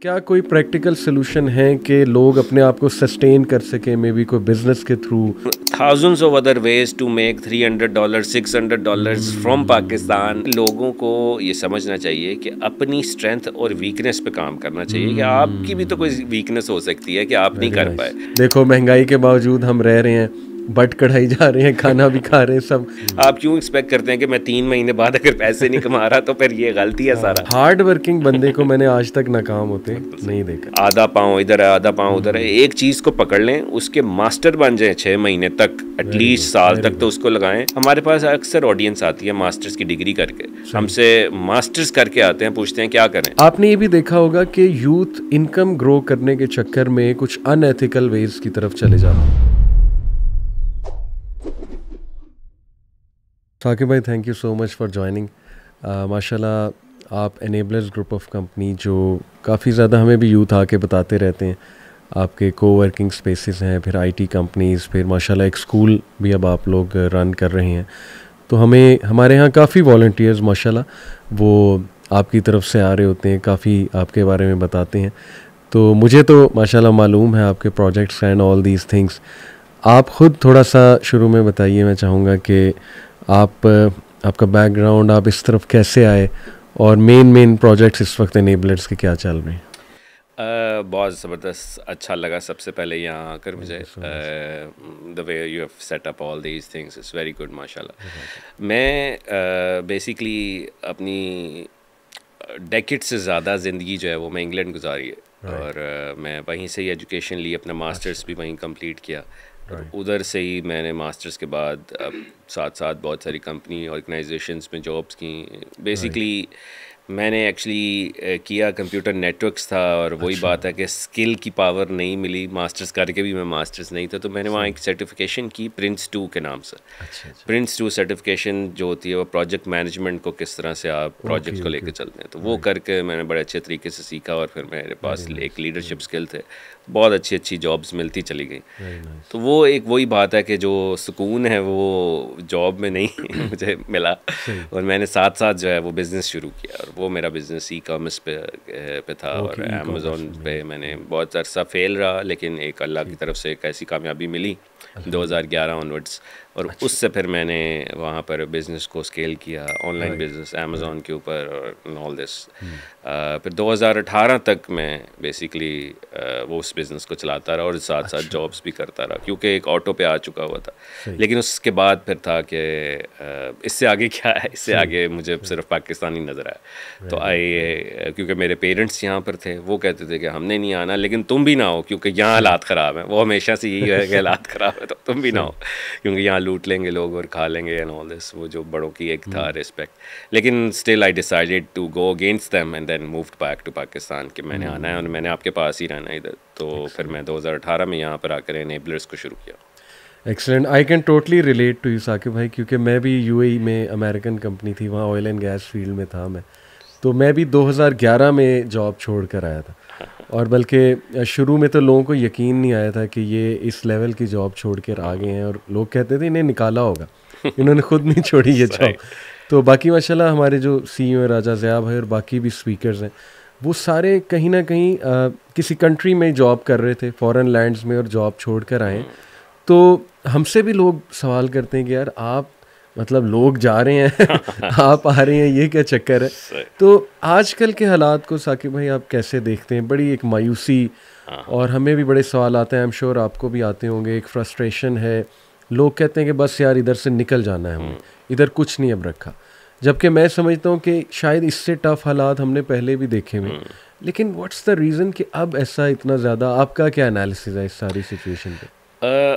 क्या कोई practical solution है कि लोग अपने आप को सस्टेन कर सकें, मे बी कोई बिजनेस के through? thousands of other ways to make $300 $600 from Pakistan. लोगों को ये समझना चाहिए कि अपनी स्ट्रेंथ और वीकनेस पे काम करना चाहिए कि आपकी भी तो कोई वीकनेस हो सकती है कि आप नहीं कर पाए। देखो महंगाई के बावजूद हम रह रहे हैं, बट कढ़ाई जा रहे हैं, खाना भी खा रहे हैं सब। आप क्यों एक्सपेक्ट करते हैं कि मैं 3 महीने बाद अगर पैसे नहीं कमा रहा तो फिर ये गलती है सारा। हार्ड वर्किंग बंदे को मैंने आज तक नाकाम होते नहीं देखा। आधा पाँव इधर है आधा पाँव उधर है। एक चीज़ को पकड़ लें, उसके मास्टर बन जाएं 6 महीने तक, एटलीस्ट साल तक तो उसको लगाएं। हमारे पास अक्सर ऑडियंस आती है मास्टर्स की डिग्री करके, हमसे मास्टर्स करके आते हैं, पूछते हैं क्या करें। आपने ये भी देखा होगा कि यूथ इनकम ग्रो करने के चक्कर में कुछ अनएथिकल वेज की तरफ चले जाते हैं। साकिब भाई, thank you so much for joining. माशाल्लाह आप एनेबलर्स ग्रुप ऑफ कंपनी, जो काफ़ी ज़्यादा हमें भी यूथ आके बताते रहते हैं, आपके कोवर्किंग स्पेसेस हैं, फिर आईटी कंपनीज़, फिर माशाल्लाह एक स्कूल भी अब आप लोग रन कर रहे हैं। तो हमारे यहाँ काफ़ी वॉलंटियर्स माशाल्लाह वो आपकी तरफ से आ रहे होते हैं, काफ़ी आपके बारे में बताते हैं। तो मुझे तो माशाल्लाह मालूम है आपके projects and all these things. आप ख़ुद थोड़ा सा शुरू में बताइए, मैं चाहूँगा कि आपका बैकग्राउंड, आप इस तरफ कैसे आए और मेन प्रोजेक्ट्स इस वक्त एनेबलर्स के क्या चल रहे हैं? बहुत ज़बरदस्त, अच्छा लगा सबसे पहले यहाँ आकर मुझे। The way you have set up all these things is very good माशाल्लाह। मैं बेसिकली अपनी डेकेड से ज़्यादा ज़िंदगी जो है वो मैं इंग्लैंड गुजारी है और मैं वहीं से ही एजुकेशन ली, अपना मास्टर्स भी वहीं कंप्लीट किया। उधर से ही मैंने मास्टर्स के बाद अब साथ साथ बहुत सारी कंपनी ऑर्गेनाइजेशंस में जॉब्स की। बेसिकली मैंने एक्चुअली किया कंप्यूटर नेटवर्क्स था, और वही बात है कि स्किल की पावर नहीं मिली। मास्टर्स करके भी मैं मास्टर्स नहीं था, तो मैंने वहाँ एक सर्टिफिकेशन की Prince2 के नाम से। Prince2 सर्टिफिकेशन जो होती है वो प्रोजेक्ट मैनेजमेंट को, किस तरह से आप प्रोजेक्ट को लेकर चलते हैं, तो वो करके मैंने बड़े अच्छे तरीके से सीखा। और फिर मेरे पास एक लीडरशिप स्किल थे, बहुत अच्छी जॉब्स मिलती चली गई। तो वो एक वही बात है कि जो सुकून है वो जॉब में नहीं मुझे मिला, और मैंने साथ साथ जो है वो बिज़नेस शुरू किया। और वो मेरा बिज़नेस ई-कॉमर्स पे था, और अमेज़ॉन पे मैंने बहुत अरसा फेल रहा, लेकिन एक अल्लाह की तरफ से एक ऐसी कामयाबी मिली 2011 ऑनवर्ड्स, और उससे फिर मैंने वहाँ पर बिज़नेस को स्केल किया, ऑनलाइन बिज़नेस अमेज़ॉन के ऊपर और ऑल दिस। फिर 2018 तक मैं बेसिकली वो उस बिज़नेस को चलाता रहा और साथ साथ जॉब्स भी करता रहा, क्योंकि एक ऑटो पे आ चुका हुआ था। लेकिन उसके बाद फिर था कि इससे आगे क्या है, इससे आगे मुझे सिर्फ पाकिस्तानी नज़र आया। तो क्योंकि मेरे पेरेंट्स यहाँ पर थे, वो कहते थे कि हमने नहीं आना, लेकिन तुम भी ना हो, क्योंकि यहाँ हालात ख़राब हैं। वो हमेशा से यही है कि हालात ख़राब है तो तुम भी ना हो, क्योंकि यहाँ लूट लेंगे लोग और खा लेंगे एंड ऑल दिस। वो जो बड़ों की एक था रिस्पेक्ट। लेकिन still I decided to go against them and then moved back to Pakistan, कि मैंने आना है और मैंने आपके पास ही रहना है इधर। तो फिर मैं 2018 में यहाँ पर आकर एनेबलर्स को शुरू किया। Excellent, I can totally relate to you Saqib भाई, क्योंकि मैं भी यूएई में अमेरिकन कंपनी थी, वहाँ ऑयल एंड गैस फील्ड में था मैं। तो मैं भी 2011 में जॉब छोड़ कर आया था, और बल्कि शुरू में तो लोगों को यकीन नहीं आया था कि ये इस लेवल की जॉब छोड़ कर आ गए हैं, और लोग कहते थे इन्हें निकाला होगा, इन्होंने खुद नहीं छोड़ी ये जॉब। तो बाकी माशाल्लाह हमारे जो CEO राजा ज़िया भाई और बाकी भी स्पीकर्स हैं, वो सारे कहीं ना कहीं किसी कंट्री में जॉब कर रहे थे, फॉरेन लैंड्स में, और जॉब छोड़ कर आए। तो हमसे भी लोग सवाल करते हैं कि यार आप, मतलब लोग जा रहे हैं आप आ रहे हैं, ये क्या चक्कर है? तो आजकल के हालात को साकिब भाई आप कैसे देखते हैं? बड़ी एक मायूसी, और हमें भी बड़े सवाल आते हैं, आई एम श्योर आपको भी आते होंगे। एक फ्रस्ट्रेशन है, लोग कहते हैं कि बस यार इधर से निकल जाना है हमें, इधर कुछ नहीं अब रखा। जबकि मैं समझता हूँ कि शायद इससे टफ हालात हमने पहले भी देखे हुए, लेकिन व्हाट्स द रीज़न कि अब ऐसा इतना ज़्यादा? आपका क्या एनालिसिस है इस सारी सिचुएशन पे?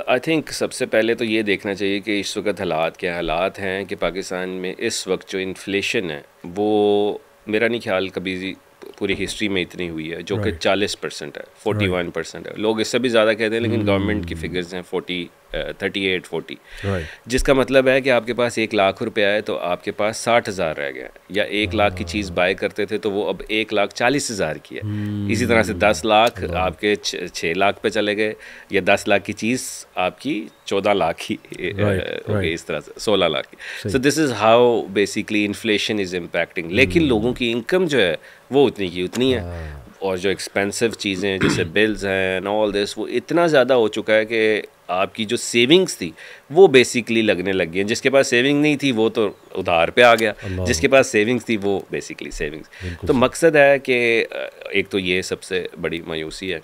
आई थिंक सबसे पहले तो ये देखना चाहिए कि इस वक्त हालात क्या हालात हैं, कि पाकिस्तान में इस वक्त जो इन्फ्लेशन है वो मेरा नहीं ख्याल कभी पूरी हिस्ट्री में इतनी हुई है, जो कि 40% है, 41% है। लोग इससे भी ज़्यादा कहते हैं, लेकिन गवर्नमेंट की फिगर्स हैं 38-40, जिसका मतलब है कि आपके पास 1 लाख रुपया है तो आपके पास 60,000 रह गया, या 1 लाख की चीज़ बाय करते थे तो वो अब 1,40,000 की है। इसी तरह से 10 लाख आपके 6 लाख पे चले गए, या 10 लाख की चीज़ आपकी 14 लाख की हो गई, इस तरह से 16 लाख की। So this is how basically inflation is impacting. लेकिन लोगों की इनकम जो है वो उतनी की उतनी है। और जो एक्सपेंसिव चीज़ें जैसे बिल्स हैं एंड ऑल दिस, वो इतना ज़्यादा हो चुका है कि आपकी जो सेविंग्स थी वो बेसिकली लगने लग गई हैं। जिसके पास सेविंग नहीं थी वो तो उधार पे आ गया, जिसके पास सेविंग्स थी वो बेसिकली सेविंग्स। तो मकसद है कि एक तो ये सबसे बड़ी मायूसी है।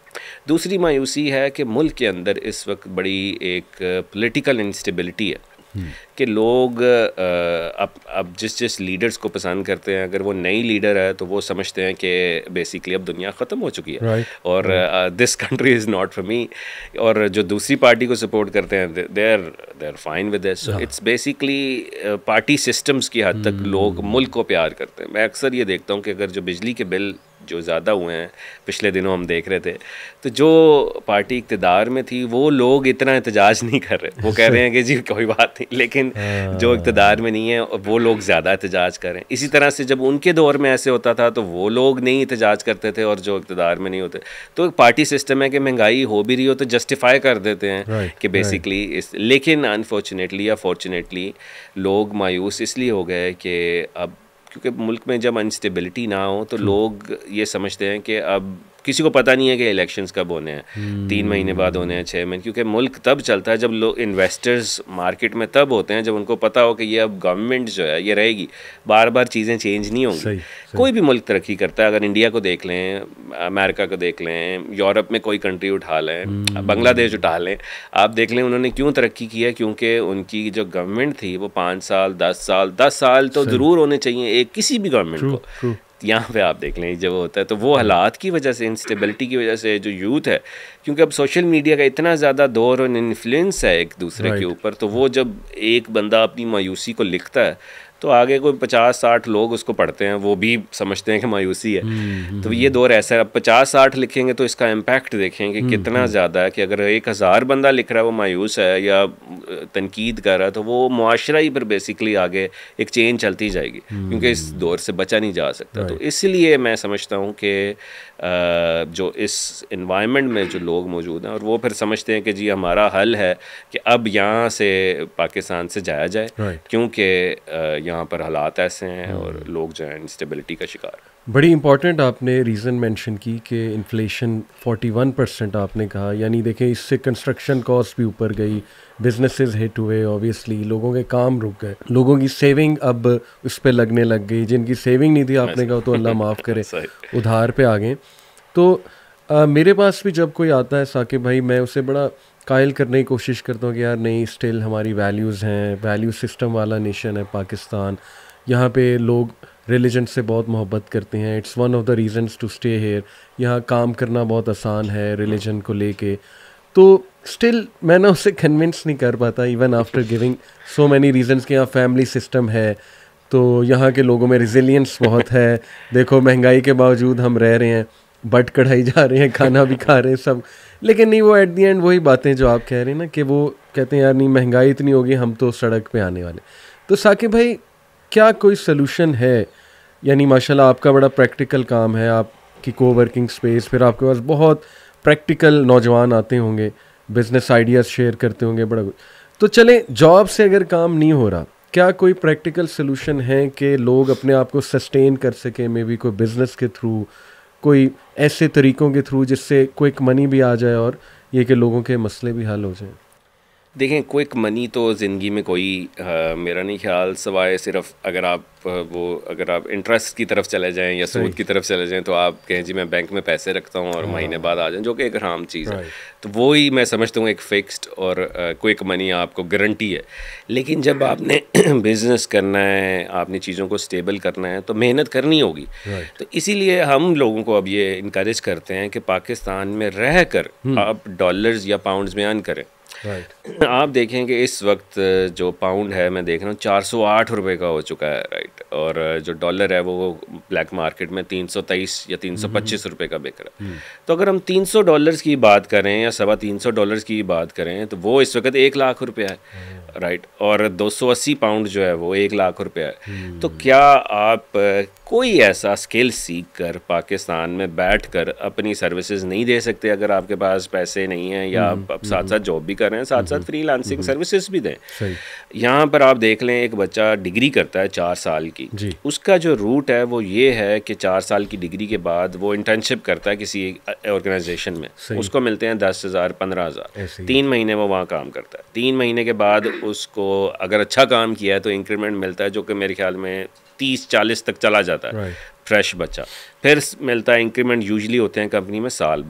दूसरी मायूसी है कि मुल्क के अंदर इस वक्त बड़ी एक पॉलिटिकल इंस्टेबिलिटी है कि लोग अब जिस लीडर्स को पसंद करते हैं, अगर वो नई लीडर है तो वो समझते हैं कि बेसिकली अब दुनिया ख़त्म हो चुकी है और this country is not for me. और जो दूसरी पार्टी को सपोर्ट करते हैं they are fine with this. So it's basically party systems की हद तक लोग मुल्क को प्यार करते हैं। मैं अक्सर ये देखता हूँ कि अगर जो बिजली के बिल जो ज़्यादा हुए हैं पिछले दिनों हम देख रहे थे, तो जो पार्टी इक़्तिदार में थी वो लोग इतना एहतजाज नहीं कर रहे। वो कह रहे हैं कि जी कोई बात नहीं, लेकिन जो इक़्तिदार में नहीं है वो लोग ज़्यादा एहतजाज कर रहे हैं। इसी तरह से जब उनके दौर में ऐसे होता था तो वो लोग नहीं एहतजाज करते थे और जो इक़्तिदार में नहीं होते। तो एक पार्टी सिस्टम है कि महंगाई हो भी रही हो तो जस्टिफाई कर देते हैं कि बेसिकली लेकिन अनफॉर्चुनेटली या फॉर्चुनेटली लोग मायूस इसलिए हो गए कि अब क्योंकि मुल्क में जब अनस्टेबिलिटी ना हो तो लोग ये समझते हैं कि अब किसी को पता नहीं है कि इलेक्शंस कब होने हैं, 3 महीने बाद होने हैं, 6 महीने, क्योंकि मुल्क तब चलता है जब लोग इन्वेस्टर्स मार्केट में तब होते हैं जब उनको पता हो कि ये अब गवर्नमेंट जो है ये रहेगी, बार बार चीज़ें चेंज नहीं होंगी। कोई भी मुल्क तरक्की करता है, अगर इंडिया को देख लें, अमेरिका को देख लें, यूरोप में कोई कंट्री उठा लें, बांग्लादेश उठा लें, आप देख लें उन्होंने क्यों तरक्की की है, क्योंकि उनकी जो गवर्नमेंट थी वो 5 साल 10 साल तो ज़रूर होने चाहिए एक किसी भी गवर्नमेंट को। यहाँ पे आप देख लें जब होता है तो वो हालात की वजह से, इंस्टेबिलिटी की वजह से जो यूथ है, क्योंकि अब सोशल मीडिया का इतना ज़्यादा दौर और इन्फ्लुएंस है एक दूसरे के ऊपर, तो वो जब एक बंदा अपनी मायूसी को लिखता है तो आगे कोई 50-60 लोग उसको पढ़ते हैं, वो भी समझते हैं कि मायूसी है। तो ये दौर ऐसा है, अब 50-60 लिखेंगे तो इसका इम्पैक्ट देखेंगे कितना ज़्यादा है कि अगर 1000 बंदा लिख रहा है वो मायूस है या तनकीद कर रहा है तो वो मुआशरा ही पर बेसिकली आगे एक चेन चलती जाएगी, क्योंकि इस दौर से बचा नहीं जा सकता। तो इसलिए मैं समझता हूँ कि जो इस इन्वायरमेंट में जो लोग मौजूद हैं और वो फिर समझते हैं कि जी हमारा हल है कि अब यहाँ से पाकिस्तान से जाया जाए, क्योंकि यहाँ पर हालात ऐसे हैं और लोग जो हैं इंस्टेबिलिटी का शिकार। बड़ी इंपॉर्टेंट आपने रीज़न मेंशन की कि इन्फ्लेशन 41% आपने कहा, यानी देखें इससे कंस्ट्रक्शन कॉस्ट भी ऊपर गई, बिजनेसेस हिट हुए, ऑब्वियसली लोगों के काम रुक गए, लोगों की सेविंग अब उस पर लगने लग गई, जिनकी सेविंग नहीं थी आपने कहा तो अल्लाह माफ़ करे उधार पे आ गए। तो मेरे पास भी जब कोई आता है साकिब भाई, मैं उसे बड़ा कायल करने की कोशिश करता हूँ कि यार नहीं, स्टिल हमारी वैल्यूज़ हैं, वैल्यू सिस्टम वाला नेशन है पाकिस्तान, यहाँ पे लोग रिलीजन से बहुत मोहब्बत करते हैं, it's one of the reasons to stay here, यहाँ काम करना बहुत आसान है रिलीजन को लेके। तो स्टिल मैं ना उसे कन्विंस नहीं कर पाता, even after giving so many reasons कि यहाँ फैमिली सिस्टम है, तो यहाँ के लोगों में रिजिलियंस बहुत है, देखो महंगाई के बावजूद हम रह रहे हैं, बट कढ़ाई जा रहे हैं, खाना भी खा रहे हैं सब, लेकिन नहीं, वो एट दी एंड वही बातें जो आप कह रहे हैं ना कि वो कहते हैं यार नहीं महंगाई इतनी होगी हम तो सड़क पे आने वाले। तो साकिब भाई क्या कोई सलूशन है? यानी माशाल्लाह आपका बड़ा प्रैक्टिकल काम है, आपकी कोवर्किंग स्पेस, फिर आपके पास बहुत प्रैक्टिकल नौजवान आते होंगे, बिजनेस आइडियाज़ शेयर करते होंगे, बड़ा कुछ। तो चलें, जॉब से अगर काम नहीं हो रहा, क्या कोई प्रैक्टिकल सलूशन है कि लोग अपने आप को सस्टेन कर सकें, मे बी कोई बिज़नेस के थ्रू, कोई ऐसे तरीक़ों के थ्रू जिससे क्विक मनी भी आ जाए और ये कि लोगों के मसले भी हल हो जाएं? देखें, क्विक मनी तो ज़िंदगी में कोई मेरा नहीं ख्याल, सवाए सिर्फ अगर आप इंटरेस्ट की तरफ चले जाएं या सूद की तरफ चले जाएं, तो आप कहें जी मैं बैंक में पैसे रखता हूं और महीने बाद आ जाएं, जो कि एक हराम चीज़ है। तो वो ही मैं समझता हूँ एक फ़िक्स्ड और क्विक मनी आपको गारंटी है। लेकिन जब आपने बिज़नेस करना है, आपने चीज़ों को स्टेबल करना है, तो मेहनत करनी होगी। तो इसीलिए हम लोगों को अब ये इनकरेज करते हैं कि पाकिस्तान में रह कर आप डॉलर्स या पाउंड्स में अर्न करें। आप देखेंगे इस वक्त जो पाउंड है, मैं देख रहा हूँ 408 रुपये का हो चुका है, राइट, और जो डॉलर है वो ब्लैक मार्केट में 323 या 325 रुपये का बिक रहा है। तो अगर हम $300 की बात करें या $325 की बात करें तो वो इस वक्त 1 लाख रुपया है, राइट, और 280 पाउंड जो है वो 1 लाख रुपया है। तो क्या आप कोई ऐसा स्किल सीख कर पाकिस्तान में बैठ कर अपनी सर्विसेज नहीं दे सकते? अगर आपके पास पैसे नहीं हैं या आप साथ साथ जॉब भी कर रहे हैं, साथ साथ फ्रीलांसिंग सर्विसेज भी दें। यहाँ पर आप देख लें, एक बच्चा डिग्री करता है 4 साल की, की जी। उसका जो रूट है वो ये है कि 4 साल की डिग्री के बाद वो इंटर्नशिप करता है किसी ऑर्गेनाइजेशन में, उसको मिलते हैं 10,000 15,000, 3 महीने वो वहाँ काम करता है। 3 महीने के बाद उसको अगर अच्छा काम किया है तो इंक्रीमेंट मिलता है, जो कि मेरे ख्याल में 30-40 तक चला जाता है फ्रेश बच्चा। फिर मिलता है इंक्रीमेंट, यूजली होते हैं कंपनी में साल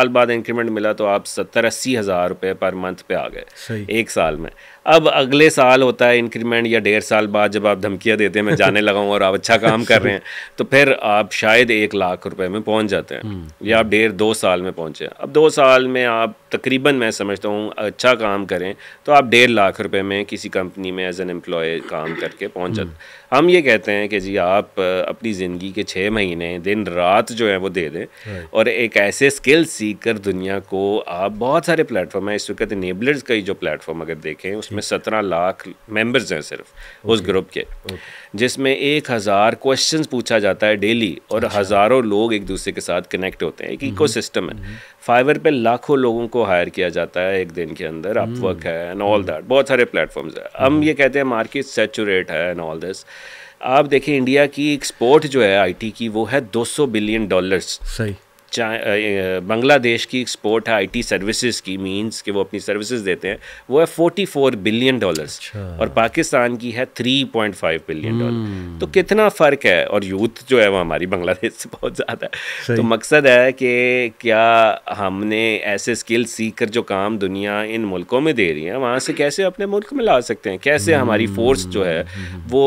बाद इंक्रीमेंट मिला तो आप 70-80 हज़ार रुपये पर मंथ पे आ गए 1 साल में। अब अगले साल होता है इंक्रीमेंट, या 1.5 साल बाद जब आप धमकियाँ देते हैं मैं जाने लगा हूँ और आप अच्छा काम कर रहे हैं, तो फिर आप शायद 1 लाख रुपए में पहुँच जाते हैं, या आप 1.5-2 साल में पहुँचे। अब 2 साल में आप तकरीबन, मैं समझता हूँ अच्छा काम करें तो आप 1.5 लाख रुपए में किसी कंपनी में एज एन एम्प्लॉय काम करके पहुँच जाते। हम ये कहते हैं कि जी आप अपनी ज़िंदगी के 6 महीने दिन रात जो है वो दे दें और एक ऐसे स्किल सीख कर दुनिया को आप, बहुत सारे प्लेटफॉर्म हैं इस वक्त, इनेबलर्स का ही जो प्लेटफॉर्म अगर देखें उसमें 17 लाख मेंबर्स हैं सिर्फ उस ग्रुप के, जिसमें 1000 क्वेश्चंस पूछा जाता है डेली और हज़ारों लोग एक दूसरे के साथ कनेक्ट होते हैं। एक इकोसिस्टम है। फाइवर पे लाखों लोगों को हायर किया जाता है एक दिन के अंदर, अपवर्क है एंड ऑल दैट, बहुत सारे प्लेटफॉर्म्स हैं। हम ये कहते हैं मार्केट सैचुरेट है एंड ऑल दिस। आप देखिए इंडिया की एक्सपोर्ट जो है आईटी की वो है $200 बिलियन। सही। बांग्लादेश की एक्सपोर्ट है आईटी सर्विसेज की, मींस कि वो अपनी सर्विसेज देते हैं, वो है $44 बिलियन। और पाकिस्तान की है $3.5 बिलियन। तो कितना फ़र्क है, और यूथ जो है वो हमारी बांग्लादेश से बहुत ज़्यादा है। तो मकसद है कि क्या हमने ऐसे स्किल सीख कर जो काम दुनिया इन मुल्कों में दे रही है वहाँ से कैसे अपने मुल्क में ला सकते हैं, कैसे हमारी फोर्स जो है वो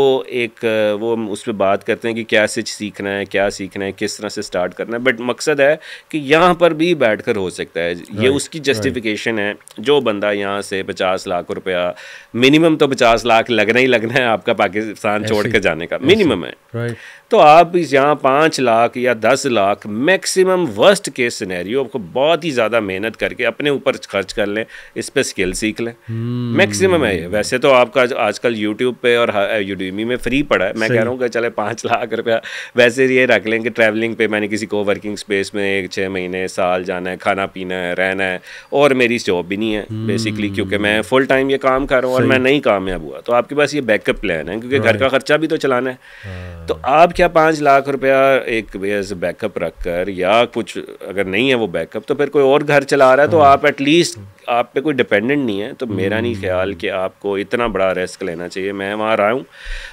वो उस पर बात करते हैं कि क्या सीखना है, क्या सीखना है, किस तरह से स्टार्ट करना है। बट मकसद है कि यहाँ पर भी बैठकर हो सकता है। ये उसकी जस्टिफिकेशन है। जो बंदा यहाँ से 50 लाख रुपया, मिनिमम तो 50 लाख लगना ही लगना है आपका पाकिस्तान छोड़ कर जाने का, मिनिमम है। तो आप यहाँ 5 लाख या 10 lakh maximum worst case scenario आपको बहुत ही ज़्यादा मेहनत करके अपने ऊपर खर्च कर लें, इस पर स्किल सीख लें, मैक्सिमम है ये। वैसे तो आपका आजकल यूट्यूब पे और यूडीमी में फ्री पड़ा है। मैं कह रहा हूँ कि चले 5 लाख रुपया वैसे ये रख लें कि ट्रैवलिंग पे मैंने किसी को वर्किंग स्पेस में 6 महीने साल जाना है, खाना पीना है, रहना है, और मेरी जॉब भी नहीं है बेसिकली, क्योंकि मैं फुल टाइम ये काम कर रहा हूँ और मैं नहीं कामयाब हुआ। तो आपके पास ये बैकअप प्लान है, क्योंकि घर का खर्चा भी तो चलाना है। तो आप क्या 5 लाख रुपया एक बैकअप रख कर, या कुछ अगर नहीं है वो बैकअप तो फिर कोई और घर चला रहा है, तो आप एटलीस्ट आप पे कोई डिपेंडेंट नहीं है। तो मेरा नहीं ख्याल कि आपको इतना बड़ा रिस्क लेना चाहिए। मैं वहाँ रहा हूँ,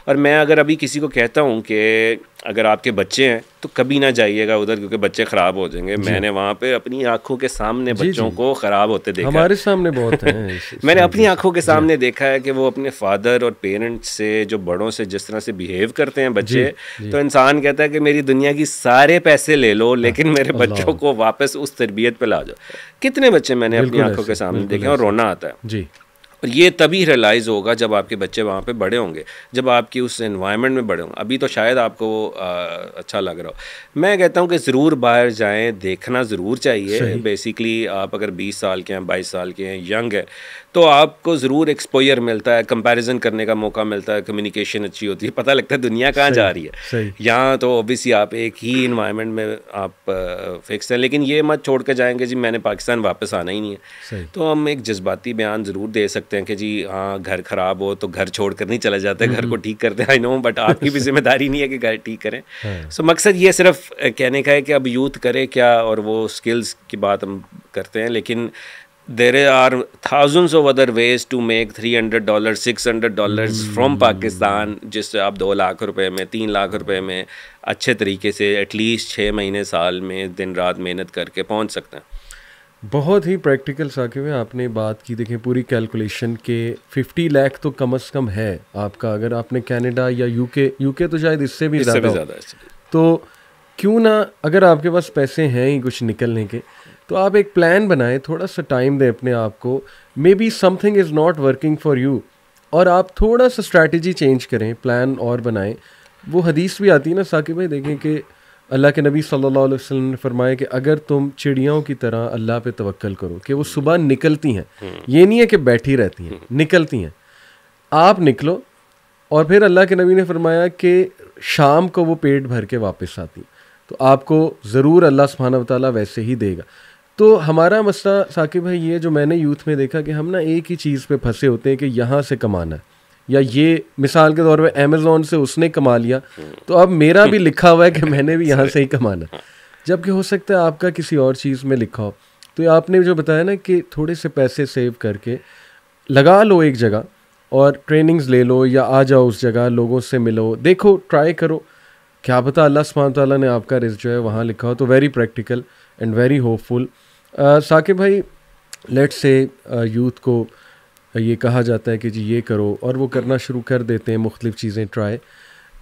और मैं अगर अभी किसी को कहता हूँ कि अगर आपके बच्चे हैं तो कभी ना जाइएगा उधर, क्योंकि बच्चे ख़राब हो जाएंगे। मैंने वहाँ पे अपनी आंखों के सामने बच्चों को ख़राब होते देखा, हमारे सामने बहुत हैं। मैंने अपनी आंखों के सामने देखा है कि वो अपने फादर और पेरेंट्स से, जो बड़ों से जिस तरह से बिहेव करते हैं बच्चे, तो इंसान कहता है कि मेरी दुनिया की सारे पैसे ले लो लेकिन मेरे बच्चों को वापस उस तरबियत पे ला जाओ। कितने बच्चे मैंने अपनी आंखों के सामने देखे और रोना आता है जी। और ये तभी रियलाइज़ होगा जब आपके बच्चे वहाँ पे बड़े होंगे, जब आपकी उस एनवायरनमेंट में बड़े होंगे। अभी तो शायद आपको अच्छा लग रहा हो। मैं कहता हूँ कि ज़रूर बाहर जाएं, देखना ज़रूर चाहिए। बेसिकली आप अगर 20 साल के हैं, 22 साल के हैं, यंग है, तो आपको ज़रूर एक्सपोजर मिलता है, कंपैरिजन करने का मौका मिलता है, कम्युनिकेशन अच्छी होती है, पता लगता है दुनिया कहाँ जा रही है। यहाँ तो ऑब्वियसली आप एक ही इन्वायरमेंट में आप फिक्स हैं, लेकिन ये मत छोड़ कर जाएंगे जी मैंने पाकिस्तान वापस आना ही नहीं है। तो हम एक जज्बाती बयान ज़रूर दे सकते हैं कि जी हाँ, घर ख़राब हो तो घर छोड़ कर नहीं चला जाता है, घर को ठीक करते हैं। आई नो, बट आपकी भी जिम्मेदारी नहीं है कि घर ठीक करें। सो मकसद ये सिर्फ कहने का है कि अब यूथ करे क्या, और वो स्किल्स की बात हम करते हैं, लेकिन there are thousands of other ways to make $300, $600 from Pakistan, जिससे आप 2 लाख रुपए में, 3 लाख रुपए में अच्छे तरीके से एटलीस्ट 6 महीने साल में दिन रात मेहनत करके पहुंच सकते हैं। बहुत ही प्रैक्टिकल साकिब है, आपने बात की। देखें पूरी कैलकुलेशन के 50 लाख तो कम से कम है आपका, अगर आपने कनाडा या यूके तो शायद इससे भी ज़्यादा है। तो क्यों ना, अगर आपके पास पैसे हैं ही कुछ निकलने के, तो आप एक प्लान बनाएं, थोड़ा सा टाइम दें अपने आप को। May be something is not working for you, और आप थोड़ा सा स्ट्रैटेजी चेंज करें, प्लान और बनाएं। वो हदीस भी आती है ना साकिब भाई, देखें कि अल्लाह के नबी सल्लल्लाहु अलैहि वसल्लम ने फरमाया कि अगर तुम चिड़ियों की तरह अल्लाह पे तवक्कल करो कि वो सुबह निकलती हैं, ये नहीं है कि बैठी रहती हैं, निकलती हैं, आप निकलो। और फिर अल्लाह के नबी ने फरमाया कि शाम को वो पेट भर के वापस आती, तो आपको ज़रूर अल्लाह सुब्हानहू व तआला वैसे ही देगा। तो हमारा मसला साकिब भाई ये जो मैंने यूथ में देखा कि हम ना एक ही चीज़ पे फंसे होते हैं कि यहाँ से कमाना है, या ये मिसाल के तौर पे अमेज़ॉन से उसने कमा लिया तो अब मेरा भी लिखा हुआ है कि मैंने भी यहाँ से ही कमाना, जबकि हो सकता है आपका किसी और चीज़ में लिखा हो। तो आपने जो बताया ना कि थोड़े से पैसे सेव करके लगा लो एक जगह और ट्रेनिंग्स ले लो या आ जाओ उस जगह, लोगों से मिलो, देखो, ट्राई करो, क्या पता अल्लाह सुब्हान तआला ने आपका रिज़्क जो है वहाँ लिखा हो। तो very practical and very hopeful. Saqib भाई, लेट्स से यूथ को ये कहा जाता है कि जी ये करो और वो करना शुरू कर देते हैं, मुख्तलिफ़ चीज़ें ट्राई,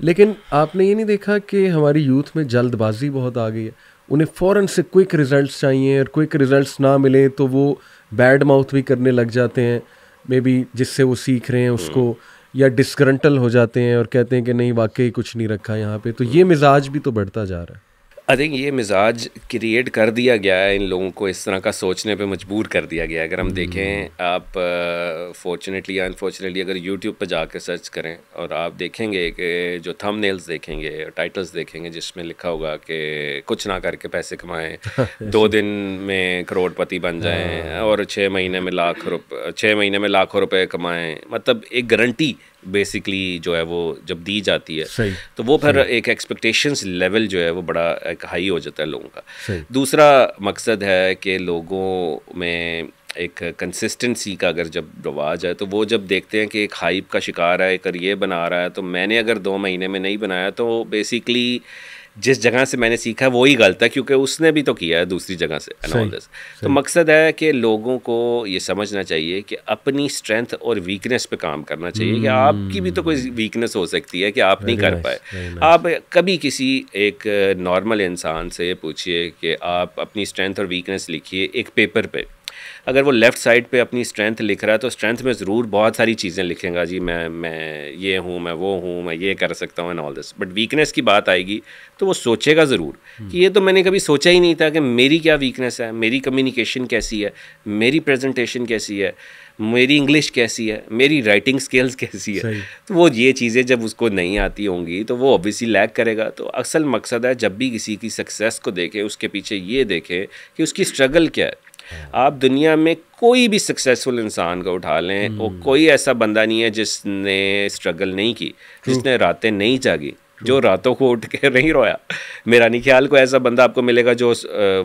लेकिन आपने ये नहीं देखा कि हमारी यूथ में जल्दबाजी बहुत आ गई है, उन्हें फ़ौरन से क्विक रिज़ल्ट्स चाहिए और क्विक रिज़ल्ट्स ना मिले तो वो बैड माउथ भी करने लग जाते हैं, मे बी जिससे वो सीख रहे हैं उसको, या डिस्ग्रंटल हो जाते हैं और कहते हैं कि नहीं वाकई कुछ नहीं रखा यहाँ पे। तो ये मिजाज भी तो बढ़ता जा रहा है। आई थिंक ये मिजाज क्रिएट कर दिया गया है, इन लोगों को इस तरह का सोचने पे मजबूर कर दिया गया है। अगर हम देखें, आप फॉर्चुनेटली या अनफॉर्चुनेटली अगर यूट्यूब पर जाकर सर्च करें और आप देखेंगे कि जो थंबनेल्स देखेंगे, टाइटल्स देखेंगे जिसमें लिखा होगा कि कुछ ना करके पैसे कमाएं, 2 दिन में करोड़पति बन जाएं और 6 महीने में लाखों रुपए कमाएं, मतलब एक गारंटी बेसिकली जो है वो जब दी जाती है तो वो फिर एक एक्सपेक्टेशंस लेवल जो है वो बड़ा एक हाई हो जाता है लोगों का। दूसरा मकसद है कि लोगों में एक कंसिस्टेंसी का अगर जब रवाज है तो वो जब देखते हैं कि एक हाइप का शिकार है, एक ये बना रहा है, तो मैंने अगर 2 महीने में नहीं बनाया तो बेसिकली जिस जगह से मैंने सीखा वो ही गलत है, क्योंकि उसने भी तो किया है दूसरी जगह से एनालिसिस। तो मकसद है कि लोगों को ये समझना चाहिए कि अपनी स्ट्रेंथ और वीकनेस पे काम करना चाहिए कि आपकी भी तो कोई वीकनेस हो सकती है कि आप नहीं कर पाए। आप कभी किसी एक नॉर्मल इंसान से पूछिए कि आप अपनी स्ट्रेंथ और वीकनेस लिखिए एक पेपर पे, अगर वो लेफ़्ट साइड पे अपनी स्ट्रेंथ लिख रहा है तो स्ट्रेंथ में ज़रूर बहुत सारी चीज़ें लिखेगा, जी मैं ये हूँ, मैं वो हूँ, मैं ये कर सकता हूँ and all this. But weakness की बात आएगी तो वो सोचेगा ज़रूर कि ये तो मैंने कभी सोचा ही नहीं था कि मेरी क्या वीकनेस है, मेरी कम्युनिकेशन कैसी है, मेरी प्रेजेंटेशन कैसी है, मेरी इंग्लिश कैसी है, मेरी राइटिंग स्किल्स कैसी है। तो वो ये चीज़ें जब उसको नहीं आती होंगी तो वो ऑब्वियसली लैग करेगा। तो असल मकसद है जब भी किसी की सक्सेस को देखें उसके पीछे ये देखें कि उसकी स्ट्रगल क्या है। आप दुनिया में कोई भी सक्सेसफुल इंसान को उठा लें, वो कोई ऐसा बंदा नहीं है जिसने स्ट्रगल नहीं की, जिसने रातें नहीं जागी, जो रातों को उठ के नहीं रोया। मेरा नहीं ख्याल कोई ऐसा बंदा आपको मिलेगा जो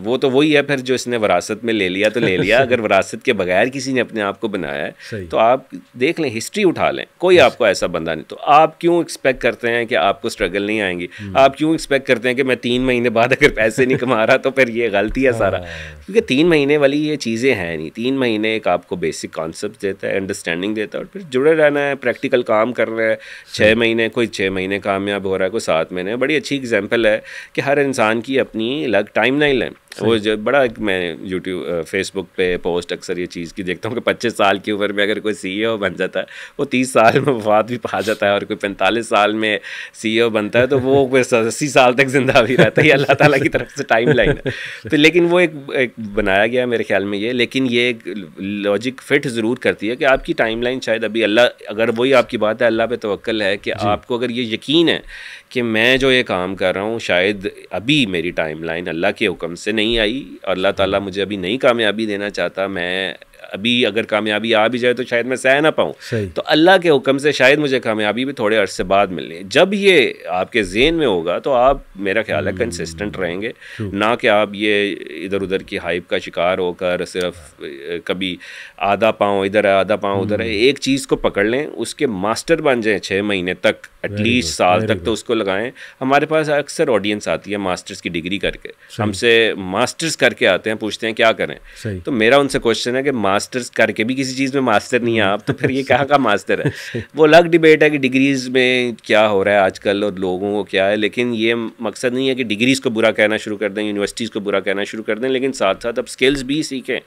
वो तो वही है फिर जो इसने विरासत में ले लिया तो ले लिया। अगर विरासत के बगैर किसी ने अपने आप को बनाया है तो आप देख लें, हिस्ट्री उठा लें, कोई आपको ऐसा बंदा नहीं। तो आप क्यों एक्सपेक्ट करते हैं कि आपको स्ट्रगल नहीं आएंगी? आप क्यों एक्सपेक्ट करते हैं कि मैं 3 महीने बाद अगर पैसे नहीं कमा रहा तो फिर ये गलती है सारा, क्योंकि 3 महीने वाली ये चीज़ें हैं नहीं। 3 महीने एक आपको बेसिक कॉन्सेप्ट देता है, अंडरस्टैंडिंग देता है और फिर जुड़े रहना है, प्रैक्टिकल काम कर रहा है। 6 महीने, कोई 6 महीने कामयाब हो रहा है, कोई 7 महीने। बड़ी अच्छी एग्जांपल है कि हर इंसान की अपनी अलग टाइमलाइन है। वो जो बड़ा मैं यूट्यूब फेसबुक पे पोस्ट अक्सर ये चीज़ की देखता हूँ कि 25 साल की उम्र में अगर कोई CEO बन जाता है, वो 30 साल में वफात भी पा जाता है, और कोई 45 साल में CEO बनता है तो वो 80 साल तक जिंदा भी रहता है। ये अल्लाह ताला की तरफ से टाइम लाइन है। तो लेकिन वो एक बनाया गया मेरे ख्याल में ये, लेकिन ये एक लॉजिक फिट ज़रूर करती है कि आपकी टाइम लाइन शायद अभी अल्लाह, अगर वही आपकी बात है, अल्लाह पे तवक्कल है कि आपको अगर ये यकीन है कि मैं जो ये काम कर रहा हूँ शायद अभी मेरी टाइम लाइन अल्लाह के हुक्म से नहीं आई, अल्लाह ताला मुझे अभी नई कामयाबी देना चाहता, मैं अभी अगर कामयाबी आ भी जाए तो शायद मैं सह ना पाऊँ, तो अल्लाह के हुक्म से शायद मुझे कामयाबी भी थोड़े अरसे बाद मिलनी। जब ये आपके ज़हन में होगा तो आप, मेरा ख्याल है, कंसिस्टेंट रहेंगे, ना कि आप ये इधर उधर की हाइप का शिकार होकर सिर्फ कभी आधा पाँव इधर है आधा पाँव उधर है। एक चीज़ को पकड़ लें, उसके मास्टर बन जाएँ 6 महीने तक, एटलीस्ट साल तक तो उसको लगाएं। हमारे पास अक्सर ऑडियंस आती है मास्टर्स की डिग्री करके, हमसे मास्टर्स करके आते हैं, पूछते हैं क्या करें। तो मेरा उनसे क्वेश्चन है कि मास्टर्स करके भी किसी चीज़ में मास्टर नहीं है आप, तो फिर ये कहाँ का मास्टर है? वो अलग डिबेट है कि डिग्रीज़ में क्या हो रहा है आजकल और लोगों को क्या है, लेकिन ये मकसद नहीं है कि डिग्रीज़ को बुरा कहना शुरू कर दें, यूनिवर्सिटीज़ को बुरा कहना शुरू कर दें, लेकिन साथ साथ अब स्किल्स भी सीखें।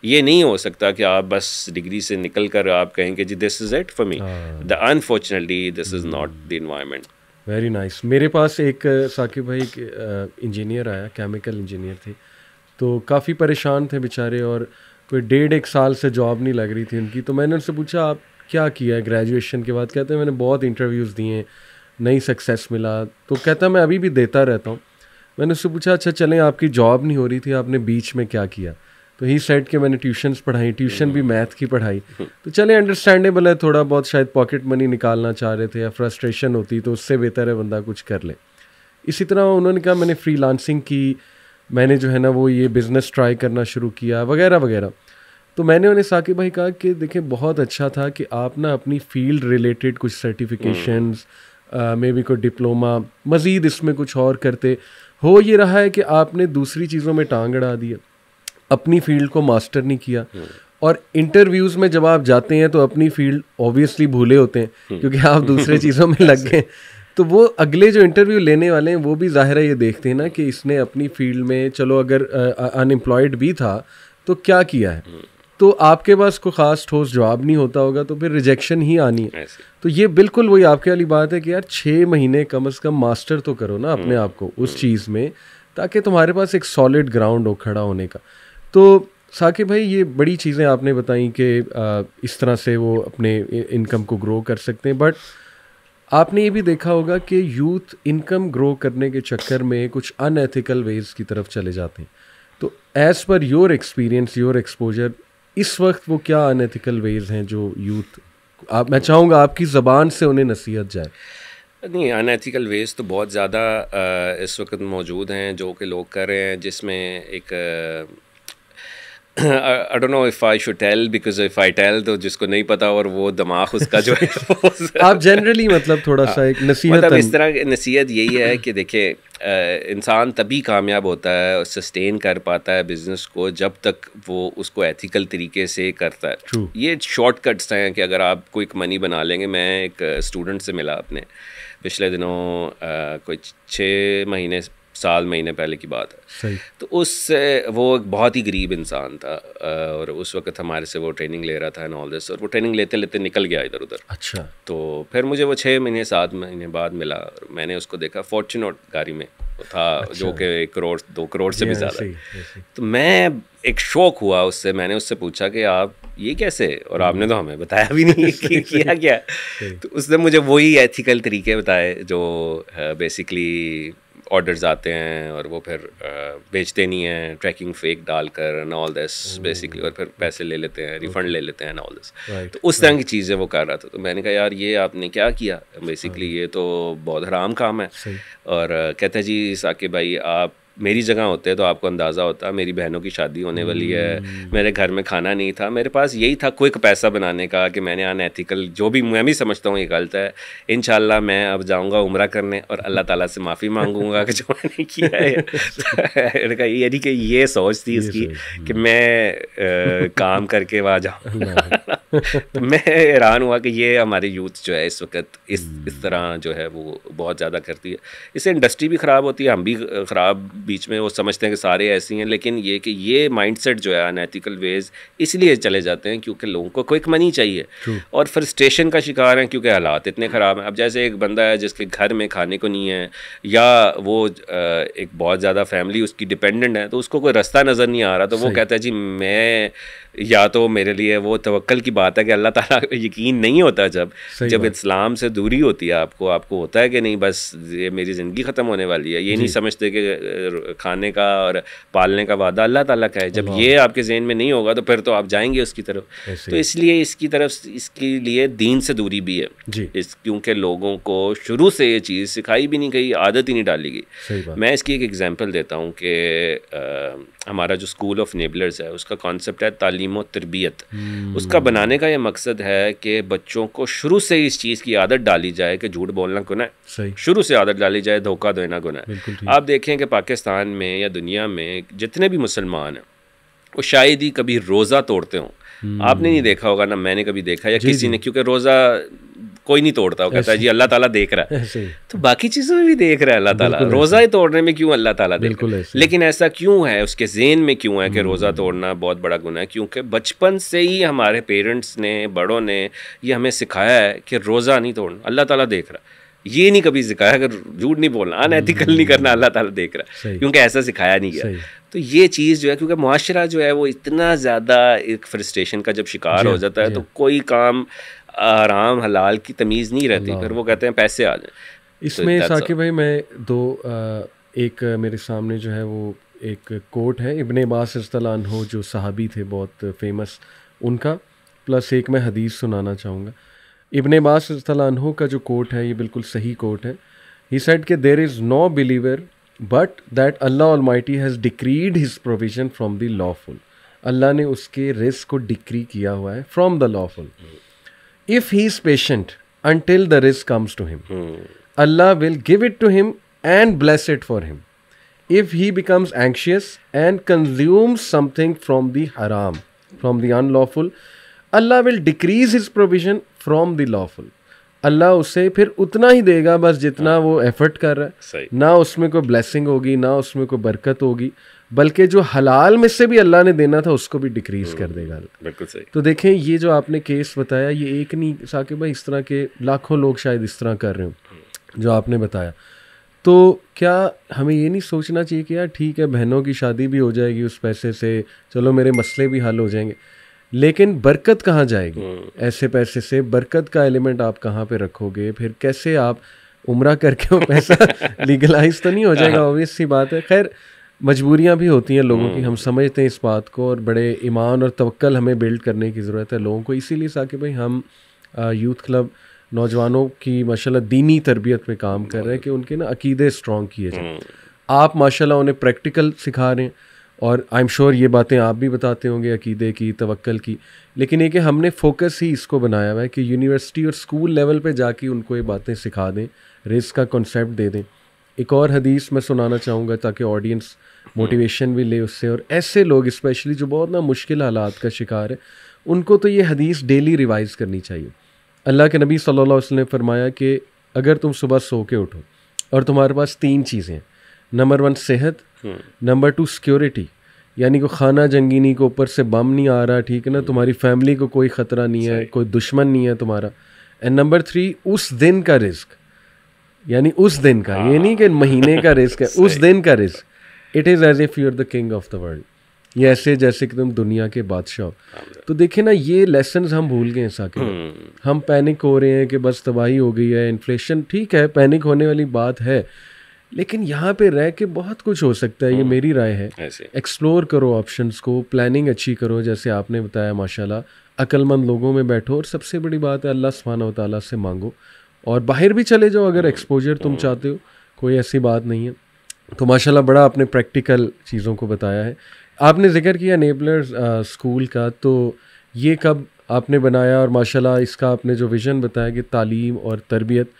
ये नहीं हो सकता कि आप बस डिग्री से निकल कर आप कहें कि जी this is it for me. Unfortunately this is not the environment. Very nice. मेरे पास एक साकिब भाई इंजीनियर आया, केमिकल इंजीनियर थे, तो काफ़ी परेशान थे बेचारे और कोई 1.5 साल से जॉब नहीं लग रही थी उनकी। तो मैंने उनसे पूछा आप क्या किया है ग्रेजुएशन के बाद? कहते हैं मैंने बहुत इंटरव्यूज़ दिए, नहीं सक्सेस मिला। तो कहता मैं अभी भी देता रहता हूँ। मैंने उससे पूछा अच्छा चलें, आपकी जॉब नहीं हो रही थी, आपने बीच में क्या किया? तो ही सेड कि मैंने ट्यूशन्स पढ़ाई, ट्यूशन भी मैथ की पढ़ाई, तो चले अंडरस्टैंडेबल है, थोड़ा बहुत शायद पॉकेट मनी निकालना चाह रहे थे या फ्रस्ट्रेशन होती तो उससे बेहतर है बंदा कुछ कर ले। इसी तरह उन्होंने कहा मैंने फ्रीलांसिंग की, मैंने जो है ना वो ये बिज़नेस ट्राई करना शुरू किया वगैरह वगैरह। तो मैंने उन्हें साकिब भाई कहा कि देखें बहुत अच्छा था कि आप ना अपनी फील्ड रिलेटेड कुछ सर्टिफिकेशंस मे बी कोई डिप्लोमा मज़ीद इसमें कुछ और करते। हो ये रहा है कि आपने दूसरी चीज़ों में टांग अड़ा दिया, अपनी फील्ड को मास्टर नहीं किया, और इंटरव्यूज़ में जब आप जाते हैं तो अपनी फील्ड ऑब्वियसली भूले होते हैं क्योंकि आप दूसरे चीज़ों में लग गए। तो वो अगले जो इंटरव्यू लेने वाले हैं वो भी ज़ाहिर है ये देखते हैं ना कि इसने अपनी फील्ड में, चलो अगर अनएम्प्लॉयड भी था तो क्या किया है, तो आपके पास कोई ख़ास ठोस जवाब नहीं होता होगा तो फिर रिजेक्शन ही आनी है। तो ये बिल्कुल वही आपके वाली बात है कि यार 6 महीने कम से कम मास्टर तो करो ना अपने आप को उस चीज़ में, ताकि तुम्हारे पास एक सॉलिड ग्राउंड हो खड़ा होने का। तो साकिब भाई ये बड़ी चीज़ें आपने बताई कि इस तरह से वो अपने इनकम को ग्रो कर सकते हैं, बट आपने ये भी देखा होगा कि यूथ इनकम ग्रो करने के चक्कर में कुछ अनएथिकल वेज की तरफ चले जाते हैं। तो as per your experience, your exposure, इस वक्त वो क्या अनएथिकल वेज हैं जो यूथ, आप, मैं चाहूँगा आपकी ज़बान से उन्हें नसीहत जाए। नहीं, अनएथिकल वेज तो बहुत ज़्यादा इस वक्त मौजूद हैं जो कि लोग कर रहे हैं, जिसमें एक I don't know if I should tell, because if I tell तो जिसको नहीं पता और वो दिमाग उसका जो है आप जनरली मतलब थोड़ा सा एक नसीहत, मतलब इस तरह नसीहत यही है कि देखिए इंसान तभी कामयाब होता है और सस्टेन कर पाता है बिज़नेस को जब तक वो उसको एथिकल तरीके से करता है। True. ये शॉर्टकट्स हैं कि अगर आप क्विक मनी बना लेंगे। मैं एक स्टूडेंट से मिला अपने पिछले दिनों, कोई 6 महीने साल महीने पहले की बात है। सही। तो उससे वो एक बहुत ही गरीब इंसान था और उस वक्त हमारे से वो ट्रेनिंग ले रहा था एंड ऑल दिस, और वो ट्रेनिंग लेते लेते निकल गया इधर उधर। अच्छा। तो फिर मुझे वो 6 महीने 7 महीने बाद मिला और मैंने उसको देखा फॉर्च्यूनर गाड़ी में था। अच्छा। जो कि 1 करोड़ 2 करोड़ से भी ज़्यादा। तो मैं एक शौक हुआ उससे, मैंने उससे पूछा कि आप ये कैसे, और आपने तो हमें बताया भी नहीं कि किया क्या। तो उसने मुझे वही एथिकल तरीके बताए जो बेसिकली ऑर्डर्स आते हैं और वो फिर बेचते नहीं हैं, ट्रैकिंग फेक डालकर एंड ऑल दिस बेसिकली, और फिर पैसे ले लेते हैं, रिफंड ले लेते हैं एंड ऑल दिस। तो उस तरह की चीज़ें वो कर रहा था। तो मैंने कहा यार ये आपने क्या किया, बेसिकली ये तो बहुत हराम काम है। और कहते हैं जी साकिब भाई आप मेरी जगह होते तो आपको अंदाज़ा होता, मेरी बहनों की शादी होने वाली है, मेरे घर में खाना नहीं था, मेरे पास यही था क्विक पैसा बनाने का कि मैंने अनएथिकल, जो भी मैं भी समझता हूँ ये गलत है, इंशाल्लाह मैं अब जाऊँगा उम्रा करने और अल्लाह ताला से माफ़ी मांगूंगा कि जो मैंने किया है। यानी कि ये सोच थी इसकी कि मैं काम करके वहाँ जाऊँ। तो मैं हैरान हुआ कि ये हमारे यूथ जो है इस वक्त इस तरह जो है वो बहुत ज़्यादा करती है। इससे इंडस्ट्री भी ख़राब होती है, हम भी ख़राब बीच में वो समझते हैं कि सारे ऐसी हैं, लेकिन ये कि ये माइंडसेट जो है अनएथिकल वेज इसलिए चले जाते हैं क्योंकि लोगों को क्विक मनी चाहिए। True. और फ्रस्ट्रेशन का शिकार हैं क्योंकि हालात इतने ख़राब हैं। अब जैसे एक बंदा है जिसके घर में खाने को नहीं है, या वो एक बहुत ज़्यादा फैमिली उसकी डिपेंडेंट है, तो उसको कोई रास्ता नज़र नहीं आ रहा, तो वो कहता है जी मैं, या तो मेरे लिए वो तवक्कल की बात है कि अल्लाह ताला यकीन नहीं होता जब इस्लाम से दूरी होती है आपको होता है कि नहीं बस ये मेरी ज़िंदगी ख़त्म होने वाली है, ये नहीं समझते कि खाने का और पालने का वादा अल्लाह ताला का है। जब ये आपके ज़हन में नहीं होगा तो फिर तो आप जाएंगे उसकी तरफ। तो इसलिए इसकी तरफ, इसके लिए दीन से दूरी भी है क्योंकि लोगों को शुरू से ये चीज़ सिखाई भी नहीं गई, आदत ही नहीं डाली गई। मैं इसकी एक एग्जांपल देता हूँ कि हमारा जो स्कूल ऑफ नेबलर्स है उसका कॉन्सेप्ट है तालीम और तरबियत। उसका बनाने का ये मकसद है कि बच्चों को शुरू से इस चीज़ की आदत डाली जाए कि झूठ बोलना गुनाह है, शुरू से आदत डाली जाए धोखा देना गुनाह है। आप देखें कि पाकिस्तान में या दुनिया में जितने भी मुसलमान हैं वो शायद ही कभी रोज़ा तोड़ते हों। आपने नहीं देखा होगा, ना मैंने कभी देखा या किसी ने, क्योंकि रोज़ा कोई नहीं तोड़ता, वो कहता है जी अल्लाह ताला देख रहा है। तो बाकी चीज़ों में भी देख रहा है अल्लाह ताला, रोज़ा ही तोड़ने में क्यों अल्लाह ताला देख रहा है? लेकिन ऐसा क्यों है, उसके ज़हन में क्यों है कि रोज़ा तोड़ना बहुत बड़ा गुनाह है? क्योंकि बचपन से ही हमारे पेरेंट्स ने, बड़ों ने ये हमें सिखाया है कि रोज़ा नहीं तोड़ना, अल्लाह ताला देख रहा है। ये नहीं कभी सिखाया कि झूठ नहीं बोलना, अनएथिकल नहीं करना, अल्लाह ताला देख रहा है, क्योंकि ऐसा सिखाया नहीं गया। तो ये चीज़ जो है, क्योंकि मुआशरा जो है वो इतना ज़्यादा एक फ्रस्ट्रेशन का जब शिकार हो जाता है तो कोई काम आराम हलाल की तमीज़ नहीं रहती, फिर वो कहते हैं पैसे आ जाए। इसमें साकिब भाई मैं एक मेरे सामने जो है वो एक कोट है इब्ने अब्बास रज़ियल्लाहु अन्हु जो सहाबी थे बहुत फेमस, उनका, प्लस एक मैं हदीस सुनाना चाहूँगा। इब्ने अब्बास रज़ियल्लाहु अन्हु का जो कोट है ये बिल्कुल सही कोट है। ही सेड कि there is no believer but that Allah almighty has decreed his provision from the lawful. Allah ने उसके रिस्क को डिक्री किया हुआ है from the lawful. If he is patient until the risk comes to him, Allah will give it to him and bless it for him. If he becomes anxious and consumes something from the haram, from the unlawful, Allah will decrease his provision from the lawful. अल्लाह उसे फिर उतना ही देगा बस जितना वो effort कर रहा है, ना उसमें कोई ब्लेसिंग होगी ना उसमें कोई बरकत होगी, बल्कि जो हलाल में से भी अल्लाह ने देना था उसको भी डिक्रीज कर देगा। बिल्कुल सही। तो देखें ये जो आपने केस बताया ये एक नहीं साकिब भाई, इस तरह के लाखों लोग शायद इस तरह कर रहे हो जो आपने बताया। तो क्या हमें ये नहीं सोचना चाहिए कि यार ठीक है बहनों की शादी भी हो जाएगी उस पैसे से, चलो मेरे मसले भी हल हो जाएंगे, लेकिन बरकत कहाँ जाएगी ऐसे पैसे से? बरकत का एलिमेंट आप कहाँ पे रखोगे? फिर कैसे आप उम्रा करके वो पैसा लीगलाइज तो नहीं हो जाएगा? ऑब्वियस सी बात है। खैर मजबूरियाँ भी होती हैं लोगों की, हम समझते हैं इस बात को, और बड़े ईमान और तवक्कल हमें बिल्ड करने की ज़रूरत है लोगों को। इसीलिए साकिब भाई हम यूथ क्लब नौजवानों की माशाल्लाह दीनी तरबियत पे काम कर रहे हैं कि उनके ना अकीदे स्ट्रॉन्ग किए जाएँ। आप माशाल्लाह उन्हें प्रैक्टिकल सिखा रहे हैं और आई एम श्योर ये बातें आप भी बताते होंगे अकीदे की, तवक्कल की, लेकिन ये कि हमने फोकस ही इसको बनाया हुआ है कि यूनिवर्सिटी और स्कूल लेवल पे जाके उनको ये बातें सिखा दें, रिस्क का कॉन्सेप्ट दे दें। एक और हदीस मैं सुनाना चाहूँगा ताकि ऑडियंस मोटिवेशन भी ले उससे, और ऐसे लोग स्पेशली जो बहुत ना मुश्किल हालात का शिकार है उनको तो ये हदीस डेली रिवाइज़ करनी चाहिए। अल्लाह के नबी सल्लल्लाहु अलैहि वसल्लम ने फरमाया कि अगर तुम सुबह सो के उठो और तुम्हारे पास 3 चीज़ें हैं, नंबर 1 सेहत, नंबर 2 सिक्योरिटी, यानी को खाना जंगी नहीं, को ऊपर से बम नहीं आ रहा, ठीक है ना, तुम्हारी फैमिली को कोई ख़तरा नहीं है, कोई दुश्मन नहीं है तुम्हारा, एंड नंबर 3 उस दिन का रिस्क, यानी उस दिन का, ये नहीं कि महीने का रिस्क है, उस दिन का risk, it is as if you are the king of the world, ये ऐसे जैसे कि तुम दुनिया के बादशाह। तो देखिए ना ये लेसन्स हम भूल गए हैं साकिब। हम पैनिक हो रहे हैं कि बस तबाही हो गई है, इन्फ्लेशन, ठीक है पैनिक होने वाली बात है, लेकिन यहाँ पे रह के बहुत कुछ हो सकता है, ये मेरी राय है। एक्सप्लोर करो ऑप्शंस को, प्लानिंग अच्छी करो जैसे आपने बताया माशाल्लाह, अक्लमंद लोगों में बैठो, और सबसे बड़ी बात है अल्लाह सुब्हानहू व तआला से मांगो, और बाहर भी चले जाओ अगर एक्सपोजर तुम चाहते हो, कोई ऐसी बात नहीं है। तो माशाल्लाह बड़ा आपने प्रैक्टिकल चीज़ों को बताया है। आपने जिक्र किया नेबलर्स स्कूल का, तो ये कब आपने बनाया? और माशाल्लाह इसका आपने जो विज़न बताया कि तालीम और तरबियत,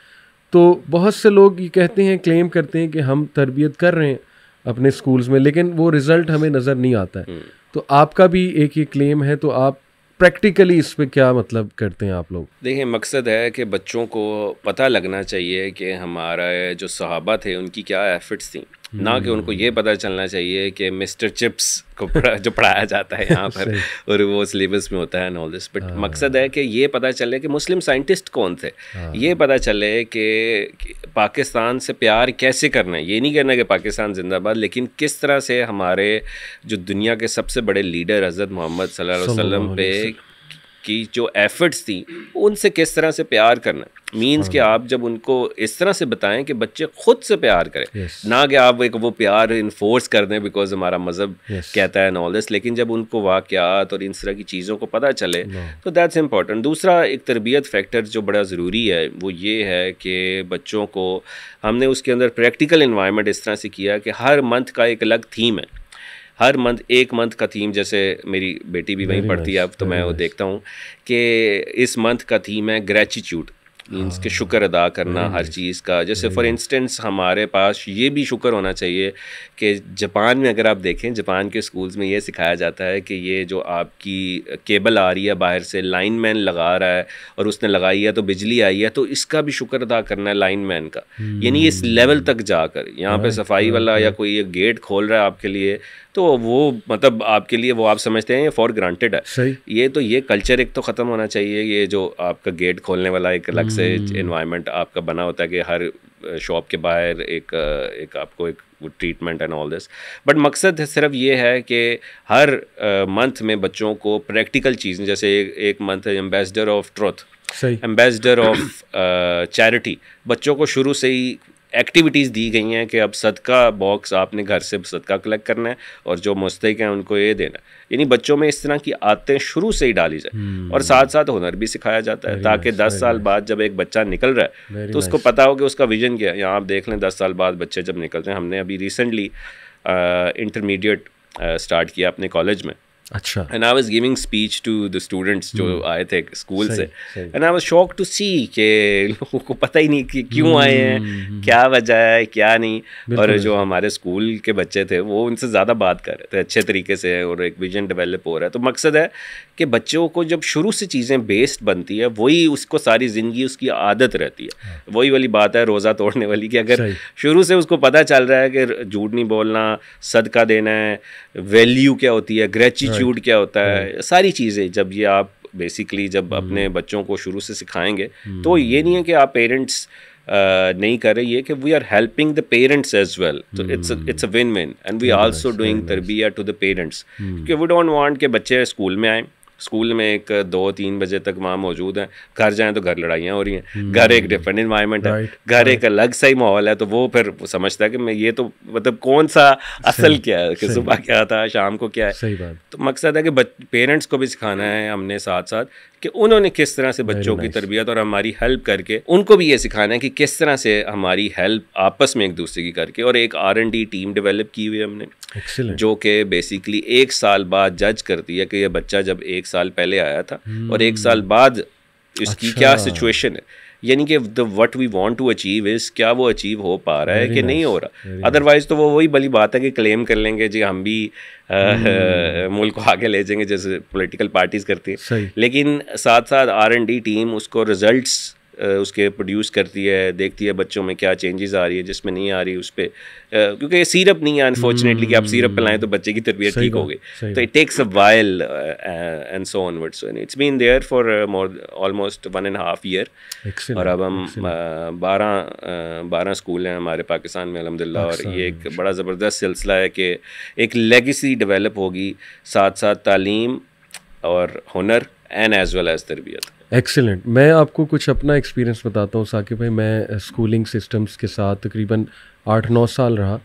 तो बहुत से लोग ये कहते हैं, क्लेम करते हैं कि हम तरबियत कर रहे हैं अपने स्कूल्स में, लेकिन वो रिज़ल्ट हमें नज़र नहीं आता है। तो आपका भी एक ये क्लेम है, तो आप प्रैक्टिकली इस पे क्या मतलब करते हैं आप लोग? देखिए मकसद है कि बच्चों को पता लगना चाहिए कि हमारा जो सहाबा थे उनकी क्या एफर्ट्स थी, ना कि उनको ये पता चलना चाहिए कि मिस्टर चिप्स को जो पढ़ाया जाता है यहाँ पर और वो सिलेबस में होता है एंड ऑल दिस, बट मकसद है कि ये पता चले कि मुस्लिम साइंटिस्ट कौन थे, ये पता चले कि पाकिस्तान से प्यार कैसे करना है। ये नहीं कहना कि पाकिस्तान जिंदाबाद, लेकिन किस तरह से हमारे जो दुनिया के सबसे बड़े लीडर हज़रत मोहम्मद सल्लल्लाहु अलैहि वसल्लम पे की जो एफ़र्ट्स थी उनसे किस तरह से प्यार करना, मीन्स कि आप जब उनको इस तरह से बताएं कि बच्चे खुद से प्यार करें, ना कि आप एक वो प्यार इन्फोर्स कर दें बिकॉज हमारा मज़हब कहता है नॉल दिस, लेकिन जब उनको वाक़यात और इन तरह की चीज़ों को पता चले तो दैट्स इम्पॉर्टेंट। दूसरा एक तरबियत फैक्टर जो बड़ा ज़रूरी है वो ये है कि बच्चों को हमने उसके अंदर प्रैक्टिकल इन्वायरमेंट इस तरह से किया कि हर मंथ का एक अलग थीम है, हर मंथ एक मंथ का थीम, जैसे मेरी बेटी भी वहीं पढ़ती है अब, तो मैं वो देखता हूँ कि इस मंथ का थीम है ग्रेटिट्यूड, मीन्स के शुक्र अदा करना हर चीज़ का। जैसे फॉर इंस्टेंस हमारे पास ये भी शुक्र होना चाहिए कि जापान में अगर आप देखें, जापान के स्कूल्स में ये सिखाया जाता है कि ये जो आपकी केबल आ रही है बाहर से, लाइनमैन लगा रहा है और उसने लगाई है तो बिजली आई है, तो इसका भी शुक्र अदा करना है लाइनमैन का, यानी इस लेवल तक जाकर। यहाँ पे सफाई वाला या कोई एक गेट खोल रहा है आपके लिए, तो वो मतलब आपके लिए वो आप समझते हैं ये फॉर ग्रांटेड है। ये तो ये कल्चर एक तो ख़त्म होना चाहिए, ये जो आपका गेट खोलने वाला एक अलग से एनवायरनमेंट आपका बना होता है कि हर शॉप के बाहर एक आपको एक treatment and all this, but मकसद सिर्फ ये है कि हर मंथ में बच्चों को प्रैक्टिकल चीज़ें, जैसे एक मंथ है ambassador of truth, ambassador of charity, बच्चों को शुरू से ही एक्टिविटीज़ दी गई हैं कि अब सदका बॉक्स आपने घर से सदका कलेक्ट करना है और जो मुस्तहिक हैं उनको ये देना है। यानी बच्चों में इस तरह की आदतें शुरू से ही डाली जाए और साथ साथ हुनर भी सिखाया जाता है ताकि 10 साल बाद जब एक बच्चा निकल रहा है तो उसको पता हो कि उसका विजन क्या है। यहाँ आप देख लें 10 साल बाद बच्चे जब निकलते हैं, हमने अभी रिसेंटली इंटरमीडिएट स्टार्ट किया अपने कॉलेज में। अच्छा। And I was giving speech to the students जो आए थे स्कूल से, and I was shocked to see कि लोगों को पता ही नहीं कि क्यों आए हैं, क्या वजह है, क्या नहीं। और जो हमारे स्कूल के बच्चे थे वो उनसे ज़्यादा बात कर रहे थे अच्छे तरीके से और एक विजन डेवलप हो रहा है। तो मकसद है कि बच्चों को जब शुरू से चीज़ें बेस्ड बनती है वही उसको सारी ज़िंदगी उसकी आदत रहती है। वही वाली बात है रोज़ा तोड़ने वाली कि अगर शुरू से उसको पता चल रहा है कि झूठ नहीं बोलना, सदका देना है, वैल्यू क्या होती है, ग्रेटिट्यूड क्या होता है, सारी चीज़ें जब ये आप बेसिकली जब अपने बच्चों को शुरू से सिखाएंगे तो ये नहीं है कि आप पेरेंट्स नहीं कर रही है कि we are helping the parents as well. तो it's a win win and we also doing तरबिया टू द पेरेंट्स कि वी डोंट वांट कि बच्चे स्कूल में आए, स्कूल में एक 2-3 बजे तक वहाँ मौजूद हैं, घर जाएं तो घर लड़ाइयाँ हो रही हैं, घर एक डिफरेंट इन्वायरमेंट है, घर एक अलग सा ही माहौल है। तो वो फिर समझता है कि मैं ये तो मतलब कौन सा असल क्या है कि सुबह क्या था शाम को क्या है। सही बात। तो मकसद है कि पेरेंट्स को भी सिखाना है हमने साथ साथ कि उन्होंने किस तरह से बच्चों की तरबियत और हमारी हेल्प करके उनको भी ये सिखाना है कि किस तरह से हमारी हेल्प आपस में एक दूसरे की करके। और एक R&D टीम डेवलप की हुई है हमने जो कि बेसिकली 1 साल बाद जज करती है कि ये बच्चा जब 1 साल पहले आया था और 1 साल बाद इसकी क्या सिचुएशन है, यानी कि what we want to achieve is क्या वो अचीव हो पा रहा है कि नहीं हो रहा। अदरवाइज़ तो वो वही भली बात है कि क्लेम कर लेंगे जी हम भी मुल्क को आगे ले जाएंगे जैसे पॉलिटिकल पार्टीज करती हैं, लेकिन साथ साथ R&D टीम उसको रिजल्ट्स उसके प्रोड्यूस करती है, देखती है बच्चों में क्या चेंजेस आ रही है, जिसमें नहीं आ रही उस पर, क्योंकि सिरप नहीं है अनफॉर्चुनेटली कि आप सिरप पिलाएं तो बच्चे की तरबियत ठीक हो गई। तो it takes a while and so onwards. So it's been there for almost 1.5 year और अब हम 12 स्कूल हैं हमारे पाकिस्तान में अल्हम्दुलिल्लाह। और ये एक बड़ा ज़बरदस्त सिलसिला है कि एक लेगेसी डेवलप होगी साथ साथ तालीम और हुनर एंड एज वेल एज तरबियत। एक्सीलेंट। मैं आपको कुछ अपना एक्सपीरियंस बताता हूँ साकिब भाई। मैं स्कूलिंग सिस्टम्स के साथ तकरीबन 8-9 साल रहा।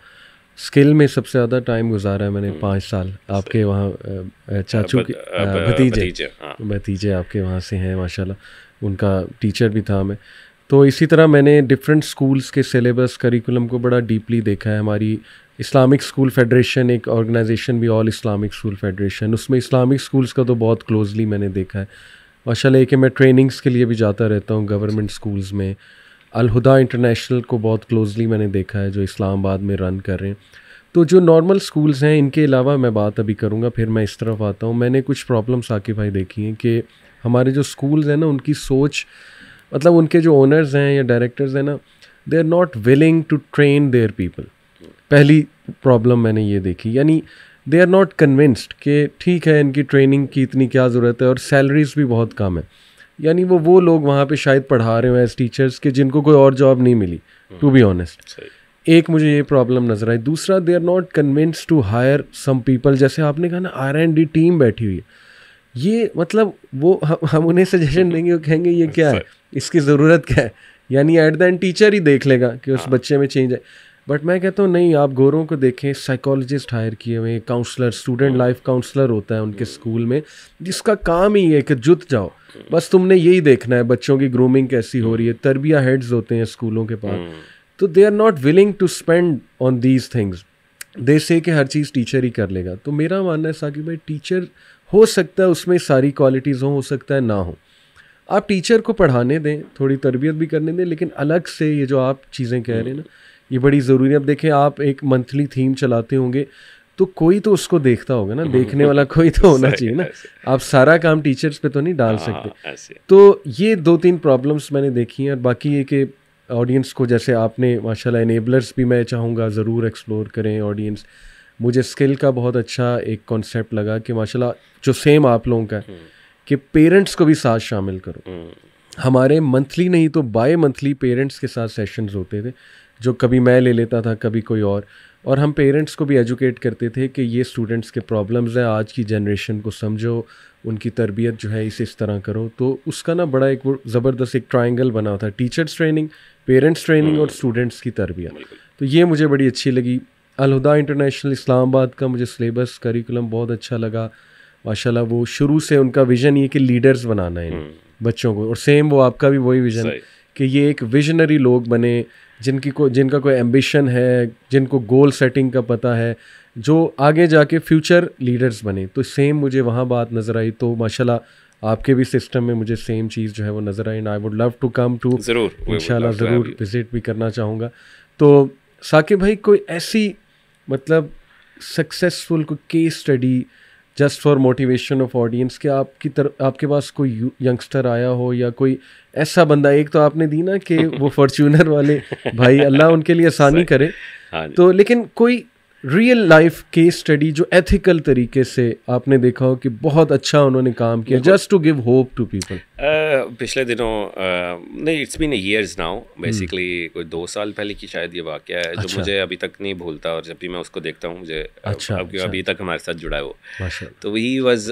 स्किल में सबसे ज़्यादा टाइम गुजारा है मैंने 5 साल। आपके वहाँ चाचू के भतीजे आपके वहाँ से हैं माशाल्लाह, उनका टीचर भी था मैं। तो इसी तरह मैंने डिफरेंट स्कूल्स के सिलेबस करिकुलम को बड़ा डीपली देखा है। हमारी इस्लामिक स्कूल फेडरेशन एक ऑर्गेनाइजेशन भी, ऑल इस्लामिक स्कूल फेडरेशन, उसमें इस्लामिक स्कूल्स का तो बहुत क्लोजली मैंने देखा है माशाल्लाह। कि मैं ट्रेनिंग्स के लिए भी जाता रहता हूँ गवर्नमेंट स्कूल्स में। अल-हुदा इंटरनेशनल को बहुत क्लोजली मैंने देखा है जो इस्लामाबाद में रन कर रहे हैं। तो जो नॉर्मल स्कूल्स हैं इनके अलावा मैं बात अभी करूँगा, फिर मैं इस तरफ आता हूँ। मैंने कुछ प्रॉब्लम्स साकिब भाई देखी हैं कि हमारे जो स्कूल्स हैं ना उनकी सोच, मतलब उनके जो ओनर्स हैं या डायरेक्टर्स हैं ना, they are not willing to train their people. पहली प्रॉब्लम मैंने ये देखी, यानी दे आर नॉट कन्विंस्ड कि ठीक है इनकी ट्रेनिंग की इतनी क्या ज़रूरत है और सैलरीज भी बहुत कम है। यानी वो लोग वहाँ पे शायद पढ़ा रहे हो एज टीचर्स के जिनको कोई और जॉब नहीं मिली, टू बी ऑनेस्ट। एक मुझे ये प्रॉब्लम नज़र आई। दूसरा, they are not convinced to hire some people. जैसे आपने कहा ना R&D टीम बैठी हुई है, ये मतलब वो हम उन्हें सजेशन देंगे, वो कहेंगे ये क्या है, इसकी ज़रूरत क्या है, यानी एट द एंड टीचर ही देख लेगा कि उस बच्चे में चेंज है। बट मैं कहता हूँ नहीं, आप गोरों को देखें, साइकोलॉजिस्ट हायर किए हुए, काउंसलर, स्टूडेंट लाइफ काउंसलर होता है उनके स्कूल में, जिसका काम ही है कि जुट जाओ, बस तुमने यही देखना है बच्चों की ग्रूमिंग कैसी हो रही है। तरबिया हेड्स होते हैं स्कूलों के पास, तो they are not willing to spend on these things. They say कि हर चीज़ टीचर ही कर लेगा। तो मेरा मानना है साकिब भाई, टीचर हो सकता है उसमें सारी क्वालिटीज़ हो सकता है ना हो। आप टीचर को पढ़ाने दें, थोड़ी तरबियत भी करने दें, लेकिन अलग से ये जो आप चीज़ें कह रहे हैं ना, ये बड़ी ज़रूरी है। अब देखें, आप एक मंथली थीम चलाते होंगे तो कोई तो उसको देखता होगा ना, देखने वाला कोई तो होना चाहिए ना। आप सारा काम टीचर्स पे तो नहीं डाल सकते। तो ये 2-3 प्रॉब्लम्स मैंने देखी हैं। और बाकी ये कि ऑडियंस को, जैसे आपने माशाल्लाह इनेबलर्स भी मैं चाहूँगा ज़रूर एक्सप्लोर करें ऑडियंस। मुझे स्किल का बहुत अच्छा एक कॉन्सेप्ट लगा कि माशाल्लाह जो सेम आप लोगों का है कि पेरेंट्स को भी साथ शामिल करो। हमारे मंथली नहीं तो बाय मंथली पेरेंट्स के साथ सेशंस होते थे, जो कभी मैं ले लेता था, कभी कोई और। और हम पेरेंट्स को भी एजुकेट करते थे कि ये स्टूडेंट्स के प्रॉब्लम्स हैं, आज की जनरेशन को समझो, उनकी तरबियत जो है इस तरह करो। तो उसका ना बड़ा एक वो ज़बरदस्त एक ट्रायंगल बना होता है, टीचर्स ट्रेनिंग, पेरेंट्स ट्रेनिंग और स्टूडेंट्स की तरबियत। तो ये मुझे बड़ी अच्छी लगी। अल-हुदा इंटरनेशनल इस्लामाबाद का मुझे सिलेबस करिकुलम बहुत अच्छा लगा माशाल्लाह। वो शुरू से उनका विज़न ये कि लीडर्स बनाना है बच्चों को, और सेम वो आपका भी वही विज़न कि ये एक विजनरी लोग बने जिनका कोई एम्बिशन है, जिनको गोल सेटिंग का पता है, जो आगे जाके फ्यूचर लीडर्स बने। तो सेम मुझे वहाँ बात नज़र आई। तो माशाल्लाह आपके भी सिस्टम में मुझे सेम चीज़ जो है वो नज़र आई। And I would love to come to, इंशाल्लाह ज़रूर विज़िट भी करना चाहूँगा। तो साकिब भाई कोई ऐसी मतलब सक्सेसफुल कोई case study just for motivation of audience के आपके पास कोई यंगस्टर आया हो, या कोई ऐसा बंदा, एक तो आपने दी ना कि वो फॉर्च्यूनर वाले भाई, अल्लाह उनके लिए आसानी करे, तो लेकिन कोई रियल लाइफ केस स्टडी जो एथिकल तरीके से आपने देखा हो कि बहुत अच्छा उन्होंने काम किया, just to give hope to people. पिछले दिनों नहीं, it's been years now, basically कोई 2 साल पहले की शायद ये वाक़या है जो मुझे अभी तक नहीं भूलता, और जब भी मैं उसको देखता हूँ मुझे अभी तक हमारे साथ जुड़ा है वो। तो ही वाज,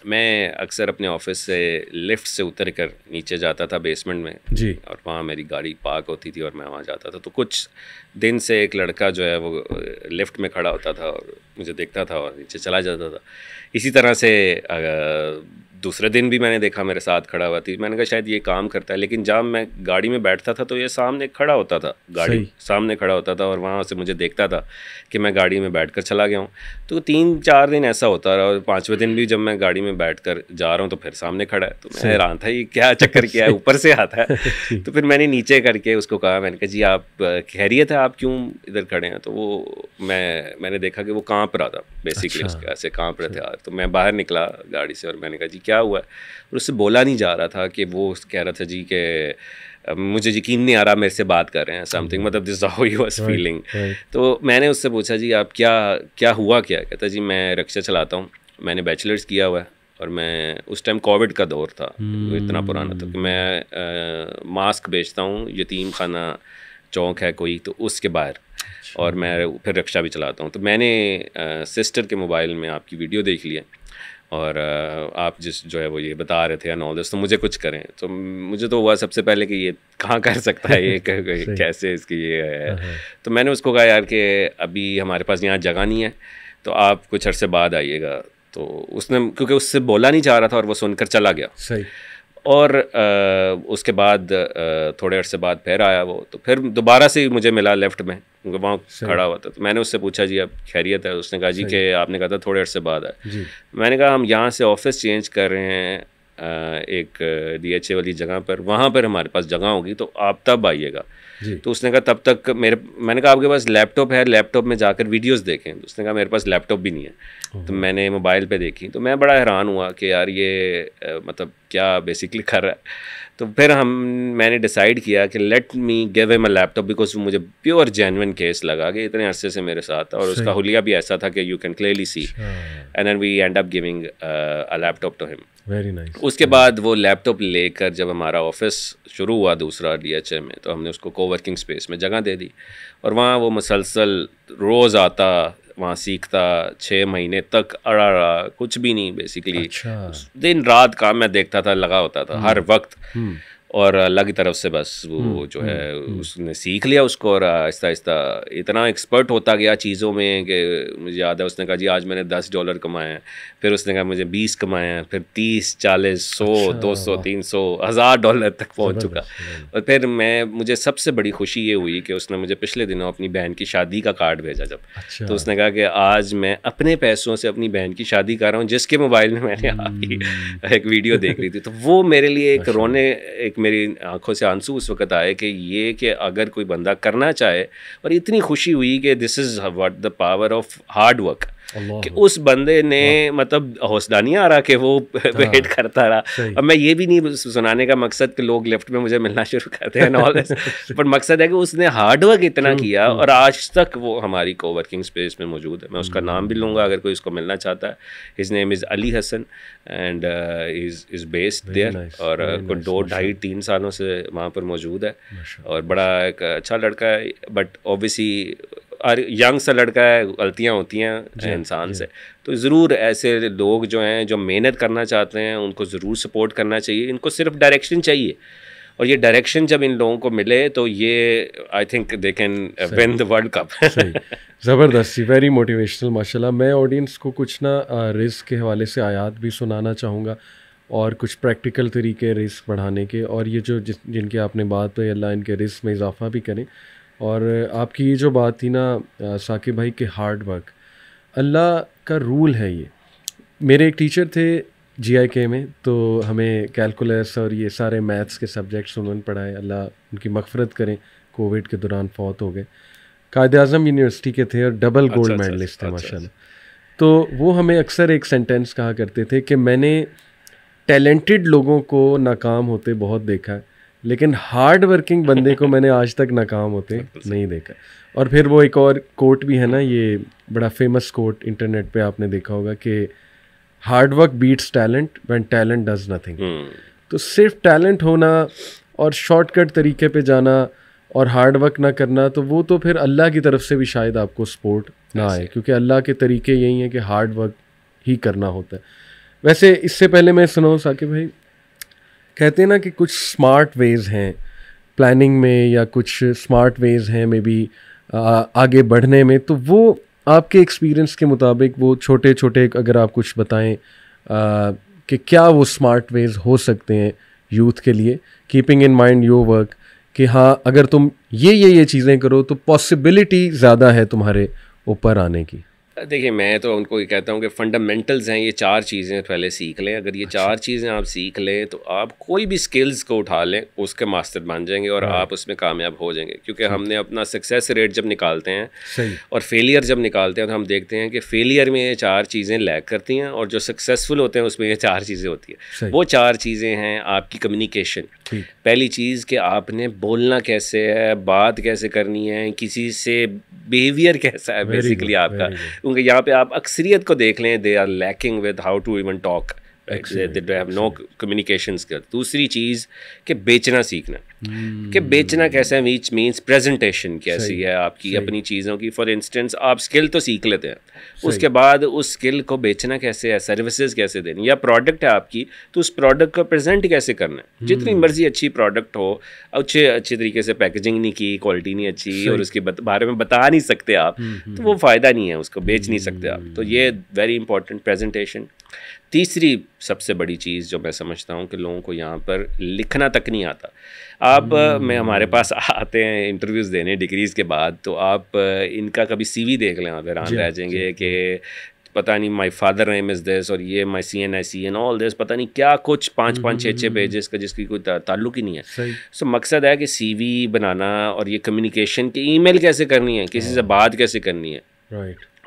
मैं अक्सर अपने ऑफिस से लिफ्ट से उतर कर नीचे जाता था बेसमेंट में जी, और वहाँ मेरी गाड़ी पार्क होती थी और मैं वहाँ जाता था। तो कुछ दिन से एक लड़का जो है वो लिफ्ट में खड़ा होता था और मुझे देखता था और नीचे चला जाता था। इसी तरह से दूसरे दिन भी मैंने देखा मेरे साथ खड़ा हुआ थी। मैंने कहा शायद ये काम करता है, लेकिन जब मैं गाड़ी में बैठता था तो ये सामने खड़ा होता था, गाड़ी सामने खड़ा होता था और वहाँ से मुझे देखता था कि मैं गाड़ी में बैठकर चला गया हूँ। तो 3-4 दिन ऐसा होता रहा, और 5वें दिन भी जब मैं गाड़ी में बैठकर जा रहा हूँ तो फिर सामने खड़ा है। तो मैं हैरान था ये क्या चक्कर किया है, ऊपर से आता है। तो फिर मैंने नीचे करके उसको कहा, मैंने कहा जी आप खैरियत है, आप क्यों इधर खड़े हैं? तो वो मैंने देखा कि वो काँप रहा था बेसिकली, उसके ऐसे काँप रहे थे। तो मैं बाहर निकला गाड़ी से और मैंने कहा जी क्या हुआ है? और उससे बोला नहीं जा रहा था कि वो कह रहा था जी कि मुझे यकीन नहीं आ रहा मेरे से बात कर रहे हैं, समथिंग, मतलब this how he was feeling. तो मैंने उससे पूछा जी आप क्या हुआ क्या? कहता जी मैं रिक्शा चलाता हूँ, मैंने बैचलर्स किया हुआ है, और मैं उस टाइम कोविड का दौर था, इतना पुराना था कि मैं मास्क बेचता हूँ, यतीम खाना चौक है कोई, तो उसके बाहर, और मैं फिर रिक्शा भी चलाता हूँ। तो मैंने सिस्टर के मोबाइल में आपकी वीडियो देख लिया, और आप जो है वो ये बता रहे थे एंड ऑल दिस, तो मुझे कुछ करें। तो मुझे तो हुआ सबसे पहले कि ये कहाँ कर सकता है ये कैसे इसकी ये है। तो मैंने उसको कहा यार कि अभी हमारे पास यहाँ जगह नहीं है, तो आप कुछ अरसे बाद आइएगा। तो उसने, क्योंकि उससे बोला नहीं जा रहा था और वो सुनकर चला गया। सही। और उसके बाद थोड़े अरसे बाद फिर आया वो, तो फिर दोबारा से मुझे मिला लेफ्ट में, वहाँ खड़ा हुआ था। तो मैंने उससे पूछा जी अब खैरियत है? उसने कहा जी कि आपने कहा था थोड़े अरसे बाद आए। मैंने कहा हम यहाँ से ऑफिस चेंज कर रहे हैं एक DHA वाली जगह पर, वहाँ पर हमारे पास जगह होगी तो आप तब आइएगा। तो उसने कहा तब तक मैंने कहा आपके पास लैपटॉप है, लैपटॉप में जाकर वीडियोस देखें। तो उसने कहा मेरे पास लैपटॉप भी नहीं है। तो मैंने मोबाइल पे देखी, तो मैं बड़ा हैरान हुआ कि यार ये मतलब क्या बेसिकली कर रहा है। तो फिर मैंने डिसाइड किया कि let me give him a laptop, because मुझे प्योर जेन्युइन केस लगा कि इतने अरसे से मेरे साथ था, और उसका हुलिया भी ऐसा था कि you can clearly see, and then we end up giving a laptop to him. Very nice. उसके बाद वो लैपटॉप लेकर जब हमारा ऑफिस शुरू हुआ दूसरा DHA में, तो हमने उसको कोवर्किंग स्पेस में जगह दे दी, और वहाँ वो मुसलसल रोज़ आता, वहाँ सीखता, 6 महीने तक अड़ा रहा, कुछ भी नहीं बेसिकली। दिन रात काम मैं देखता था, लगा होता था हर वक्त, और अल्लाह की तरफ से बस वो जो है उसने सीख लिया उसको, और आहिस्ता आहिस्ता इतना एक्सपर्ट होता गया चीज़ों में कि मुझे याद है उसने कहा जी आज मैंने $10 कमाए हैं, फिर उसने कहा मुझे 20 कमाए हैं, फिर 30, 40, 100, 200, 300, $1000 तक पहुंच चुका। और फिर मुझे सबसे बड़ी खुशी ये हुई कि उसने मुझे पिछले दिनों अपनी बहन की शादी का कार्ड भेजा जब। तो उसने कहा कि आज मैं अपने पैसों से अपनी बहन की शादी कर रहा हूँ, जिसके मोबाइल में मैंने आपकी एक वीडियो देख ली थी। तो वो मेरे लिए एक रोने, एक मेरी आंखों से आंसू उस वक्त आए कि अगर कोई बंदा करना चाहे, और इतनी खुशी हुई कि this is what the power of hard work, कि उस बंदे ने मतलब हौसला नहीं आ रहा कि वो वेट करता रहा। अब मैं ये भी नहीं सुनाने का मकसद कि लोग लिफ्ट में मुझे मिलना शुरू करते हैं ऑल दिस, बट मकसद है कि उसने हार्ड वर्क इतना किया, और आज तक वो हमारी कोवर्किंग स्पेस में मौजूद है। मैं उसका नाम भी लूँगा अगर कोई इसको मिलना चाहता है। His name is Ali Hasan and is based there, और कुछ 2-2.5-3 सालों से वहाँ पर मौजूद है, और बड़ा एक अच्छा लड़का है। बट ऑब्वियसली यंग सा लड़का है, गलतियाँ होती हैं इंसान से, तो ज़रूर ऐसे लोग जो हैं जो मेहनत करना चाहते हैं उनको ज़रूर सपोर्ट करना चाहिए। इनको सिर्फ डायरेक्शन चाहिए, और ये डायरेक्शन जब इन लोगों को मिले तो ये I think they can win the world cup. सही, ज़बरदस्त, वेरी मोटिवेशनल माशाल्लाह। मैं ऑडियंस को कुछ ना रिस्क के हवाले से आयात भी सुनाना चाहूँगा और कुछ प्रैक्टिकल तरीके रिस्क बढ़ाने के, और ये जो जिनकी आपने बात है अल्लाह इनके रिस्क में इजाफा भी करें। और आपकी ये जो बात थी ना साकिब भाई के हार्ड वर्क, अल्लाह का रूल है ये। मेरे एक टीचर थे GIK में, तो हमें कैलकुलस और ये सारे मैथ्स के सब्जेक्ट्स उन्होंने पढ़ाए, अल्लाह उनकी मग़फ़िरत करें, कोविड के दौरान फ़ौत हो गए। कायद-ए-आज़म यूनिवर्सिटी के थे और डबल गोल्ड मेडलिस्ट थे माशाल्लाह। तो वो हमें अक्सर एक सेंटेंस कहा करते थे कि मैंने टैलेंटेड लोगों को नाकाम होते बहुत देखा है, लेकिन हार्ड वर्किंग बंदे को मैंने आज तक नाकाम होते नहीं देखा। और फिर वो एक और कोट भी है ना, ये बड़ा फेमस कोट इंटरनेट पे आपने देखा होगा कि hard work beats talent when talent does nothing. तो सिर्फ टैलेंट होना और शॉर्टकट तरीके पे जाना और हार्ड वर्क ना करना, तो वो तो फिर अल्लाह की तरफ से भी शायद आपको सपोर्ट ना आए, क्योंकि अल्लाह के तरीके यही हैं कि हार्ड वर्क ही करना होता है। वैसे इससे पहले मैं सुनाऊँ साकिब भाई, कहते हैं ना कि कुछ स्मार्ट वेज़ हैं प्लानिंग में, या कुछ स्मार्ट वेज़ हैं मे बी आगे बढ़ने में, तो वो आपके एक्सपीरियंस के मुताबिक वो छोटे छोटे अगर आप कुछ बताएं कि क्या वो स्मार्ट वेज़ हो सकते हैं यूथ के लिए, keeping in mind your work, कि हाँ अगर तुम ये चीज़ें करो तो पॉसिबिलिटी ज़्यादा है तुम्हारे ऊपर आने की। देखिए, मैं तो उनको ये कहता हूँ कि फंडामेंटल्स हैं, ये 4 चीज़ें पहले सीख लें। अगर ये 4 चीज़ें आप सीख लें तो आप कोई भी स्किल्स को उठा लें, उसके मास्टर बन जाएंगे और आप उसमें कामयाब हो जाएंगे। क्योंकि हमने अपना सक्सेस रेट जब निकालते हैं और फेलियर जब निकालते हैं तो हम देखते हैं कि फेलियर में ये 4 चीज़ें लैग करती हैं और जो सक्सेसफुल होते हैं उसमें ये 4 चीज़ें होती हैं। वो 4 चीज़ें हैं आपकी कम्युनिकेशन। पहली चीज़ कि आपने बोलना कैसे है, बात कैसे करनी है, किसी से बिहेवियर कैसा है बेसिकली आपका, क्योंकि यहाँ पे आप अक्सरियत को देख लें, they are lacking with how to even talk, they have no communication skill. दूसरी चीज़ कि बेचना सीखना, कि बेचना कैसा है, मीच मीन्स प्रेजेंटेशन कैसी है आपकी अपनी चीज़ों की। फॉर इंस्टेंस आप स्किल तो सीख लेते हैं, उसके बाद उस स्किल को बेचना कैसे है, सर्विसेज कैसे देनी, या प्रोडक्ट है आपकी तो उस प्रोडक्ट को प्रेजेंट कैसे करना है। जितनी मर्जी अच्छी प्रोडक्ट हो, अच्छे तरीके से पैकेजिंग नहीं की, क्वालिटी नहीं अच्छी और उसके बारे में बता नहीं सकते आप, तो वो फ़ायदा नहीं है, उसको बेच नहीं सकते आप। तो ये वेरी इंपॉर्टेंट प्रेजेंटेशन। तीसरी सबसे बड़ी चीज़ जो मैं समझता हूँ कि लोगों को यहाँ पर लिखना तक नहीं आता। आप मैं हमारे पास आते हैं इंटरव्यूज़ देने डिग्रीज़ के बाद, तो आप इनका कभी CV देख लें, आप हैरान रह जाएंगे कि पता नहीं my father name is this और ये माई CNIC एंड ऑल दिस, पता नहीं क्या कुछ 5-5, 6-6 पेजेस का जिसकी कोई ताल्लुक ही नहीं है। सो मकसद है कि CV बनाना और ये कम्युनिकेशन की ईमेल कैसे करनी है, किसी से बात कैसे करनी है,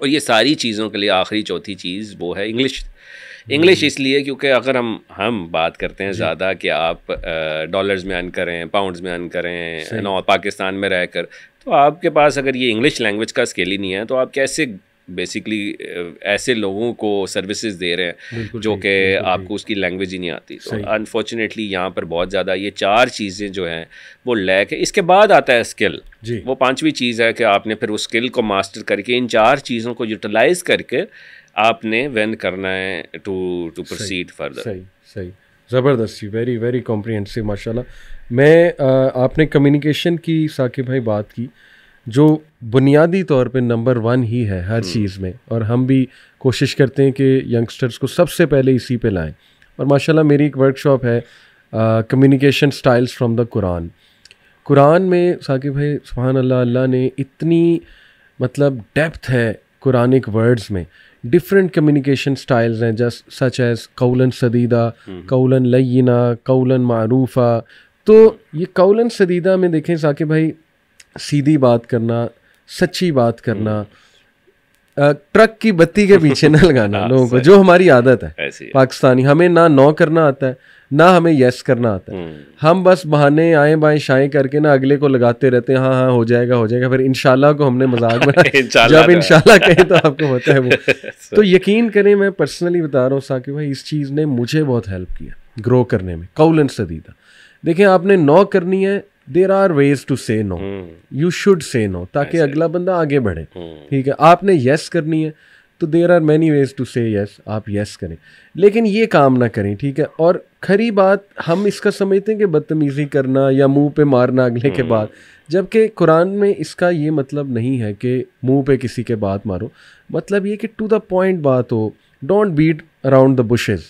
और ये सारी चीज़ों के लिए आखिरी चौथी चीज़ वो है इंग्लिश। इंग्लिश इसलिए क्योंकि अगर हम बात करते हैं ज़्यादा कि आप डॉलर्स में अर्न करें, पाउंड्स में अर्न करें नौ पाकिस्तान में रहकर, तो आपके पास अगर ये इंग्लिश लैंग्वेज का स्किल ही नहीं है तो आप कैसे बेसिकली ऐसे लोगों को सर्विसेज दे रहे हैं जो कि आपको उसकी लैंग्वेज ही नहीं आती। तो अनफॉर्चुनेटली यहाँ पर बहुत ज़्यादा ये 4 चीज़ें जो हैं वो लैक है। इसके बाद आता है स्किल, वो 5वीं चीज़ है कि आपने फिर उस स्किल को मास्टर करके इन 4 चीज़ों को यूटिलाइज़ करके आपने वेन करना है टू प्रोसीड फर्दर। सही ज़बरदस्त, वेरी वेरी कॉम्प्रिहेंसिव माशाल्लाह। मैं आपने कम्युनिकेशन की साकिब भाई बात की, जो बुनियादी तौर पे नंबर 1 ही है हर चीज़ में, और हम भी कोशिश करते हैं कि यंगस्टर्स को सबसे पहले इसी पे लाएं। और माशाल्लाह मेरी एक वर्कशॉप है communication styles from the Quran में साकिब भाई सुभान अल्लाह, अल्लाह ने इतनी मतलब डेप्थ है कुरानिक वर्ड्स में, डिफरेंट कम्युनिकेशन स्टाइल्स हैं, जस्ट सच एज कौलन सदीदा, कौलन लय्यिना, कौलन मारूफा। तो ये कौलन सदीदा में देखें साकिब भाई, सीधी बात करना, सच्ची बात करना, ट्रक की बत्ती के पीछे न लगाना लोगों को, जो हमारी आदत है पाकिस्तानी। हमें ना नो करना आता है, ना हमें यस करना आता है। हम बस बहाने आए बाएं शाएं करके ना अगले को लगाते रहते हैं, हाँ हाँ हो जाएगा हो जाएगा, फिर इंशाल्लाह को हमने मजाक बनाया। जब इंशाल्लाह कहे तो आपको होता है वो। तो यकीन करें, मैं पर्सनली बता रहा हूँ साकिब भाई, इस चीज़ ने मुझे बहुत हेल्प किया ग्रो करने में। कौलन सदीदा, देखें आपने नो करनी है there are ways to say no, you should say no, ताकि अगला बंदा आगे बढ़े। ठीक है, आपने यस करनी है तो there are many ways to say yes, आप यस करें, लेकिन ये काम ना करें। ठीक है, और खरी बात हम इसका समझते हैं कि बदतमीज़ी करना या मुंह पे मारना अगले के बाद, जबकि कुरान में इसका ये मतलब नहीं है कि मुंह पे किसी के बात मारो। मतलब ये कि टू द पॉइंट बात हो, don't beat around the bushes.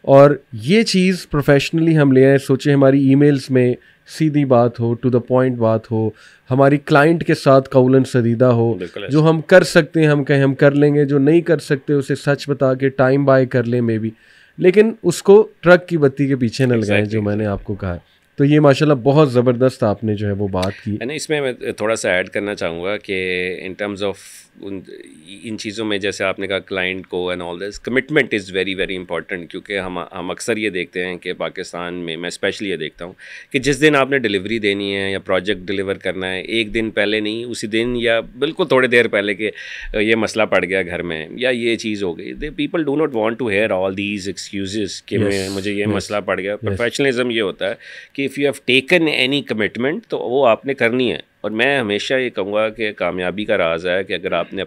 और ये चीज़ प्रोफेशनली हम ले आए, सोचे हमारी ईमेल्स में सीधी बात हो, टू द पॉइंट बात हो, हमारी क्लाइंट के साथ कौलन सदीदा हो, जो हम कर सकते हैं हम कहें हम कर लेंगे, जो नहीं कर सकते उसे सच बता के टाइम बाय कर लें मे बी, लेकिन उसको ट्रक की बत्ती के पीछे न लगाएं, जो मैंने आपको कहा। तो ये माशाल्लाह बहुत ज़बरदस्त आपने जो है वो बात की। है। इसमें मैं थोड़ा सा ऐड करना चाहूँगा कि इन टर्म्स ऑफ इन चीज़ों में, जैसे आपने कहा क्लाइंट को and all this, commitment is very very important. क्योंकि हम अक्सर ये देखते हैं कि पाकिस्तान में, मैं स्पेशली ये देखता हूँ कि जिस दिन आपने डिलीवरी देनी है या प्रोजेक्ट डिलीवर करना है, एक दिन पहले नहीं, उसी दिन या बिल्कुल थोड़ी देर पहले कि ये मसला पड़ गया घर में या ये चीज़ हो गई, they people do not want to hear all these excuses कि मुझे ये मसला पड़ गया। प्रोफेशनलिज्म ये होता है कि if you have taken any commitment तो वो आपने करनी है। और मैं हमेशा ये कहूँगा कि कामयाबी का राज है कि अगर आपने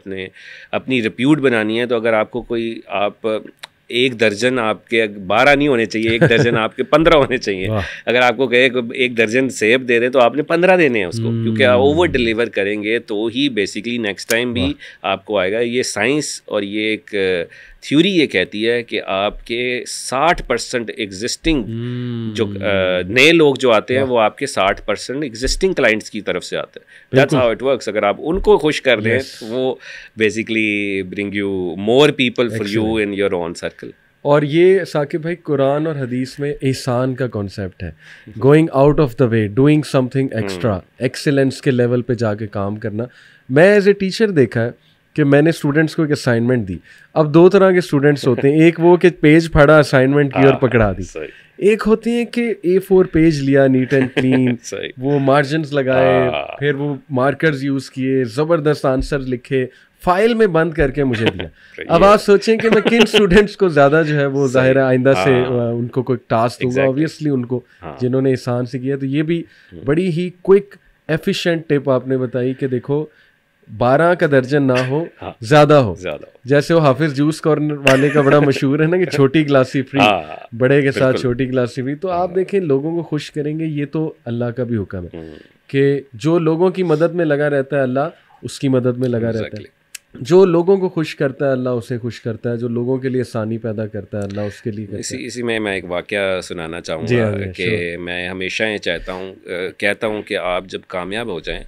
अपनी रिप्यूट बनानी है, तो अगर आपको कोई, आप 1 दर्जन, आपके 12 नहीं होने चाहिए, 1 दर्जन आपके 15 होने चाहिए। अगर आपको कहे 1 दर्जन सेब दे दें तो आपने 15 देने हैं उसको, क्योंकि आप ओवर डिलीवर करेंगे तो ही बेसिकली नेक्स्ट टाइम भी आपको आएगा। ये साइंस और ये एक थ्योरी ये कहती है कि आपके 60% एग्जिस्टिंग जो नए लोग जो आते हैं वो आपके 60% एग्जिस्टिंग क्लाइंट्स की तरफ से आते हैं। That's how it works. अगर आप उनको खुश कर दें तो वो basically bring you more people for you in your own circle. और ये साकिब भाई कुरान और हदीस में एहसान का कॉन्सेप्ट है, going out of the way, doing something extra, excellence के लेवल पे जाके काम करना। मैं एज ए टीचर देखा है कि मैंने स्टूडेंट्स को एक असाइनमेंट दी। अब 2 तरह के स्टूडेंट्स होते हैं, एक वो कि पेज फाड़ा असाइनमेंट की और पकड़ा दी, एक होते हैं कि A4 पेज लिया नीट एंड क्लीन, वो मार्जिन्स लगाए, फिर वो मार्कर्स यूज़ किए, ज़बरदस्त आंसर लिखे, फाइल में बंद करके मुझे दिया। अब आप सोचें कि मैं किन स्टूडेंट्स को ज़्यादा जो है वो ज़ाहिर है आइंदा से उनको कोई टास्क दूंगा। ऑब्वियसली उनको जिन्होंने एहसान से किया। तो ये भी बड़ी ही क्विक एफिशिएंट टिप आपने बताई कि देखो 12 का दर्जन ना हो, ज़्यादा हो। जैसे वो हाफिज जूस कॉर्नर वाले का बड़ा मशहूर है ना कि छोटी गिलासी फ्री, बड़े के साथ छोटी गिलासी फ्री। तो आप देखें लोगों को खुश करेंगे, ये तो अल्लाह का भी हुक्म है कि जो लोगों की मदद में लगा रहता है अल्लाह उसकी मदद में लगा रहता है, जो लोगों को खुश करता है अल्लाह उसे खुश करता है, जो लोगों के लिए आसानी पैदा करता है अल्लाह उसके लिए करता है। इसी में मैं एक वाकया सुनाना चाहूँगा कि मैं हमेशा ये कहता हूँ कि आप जब कामयाब हो जाएं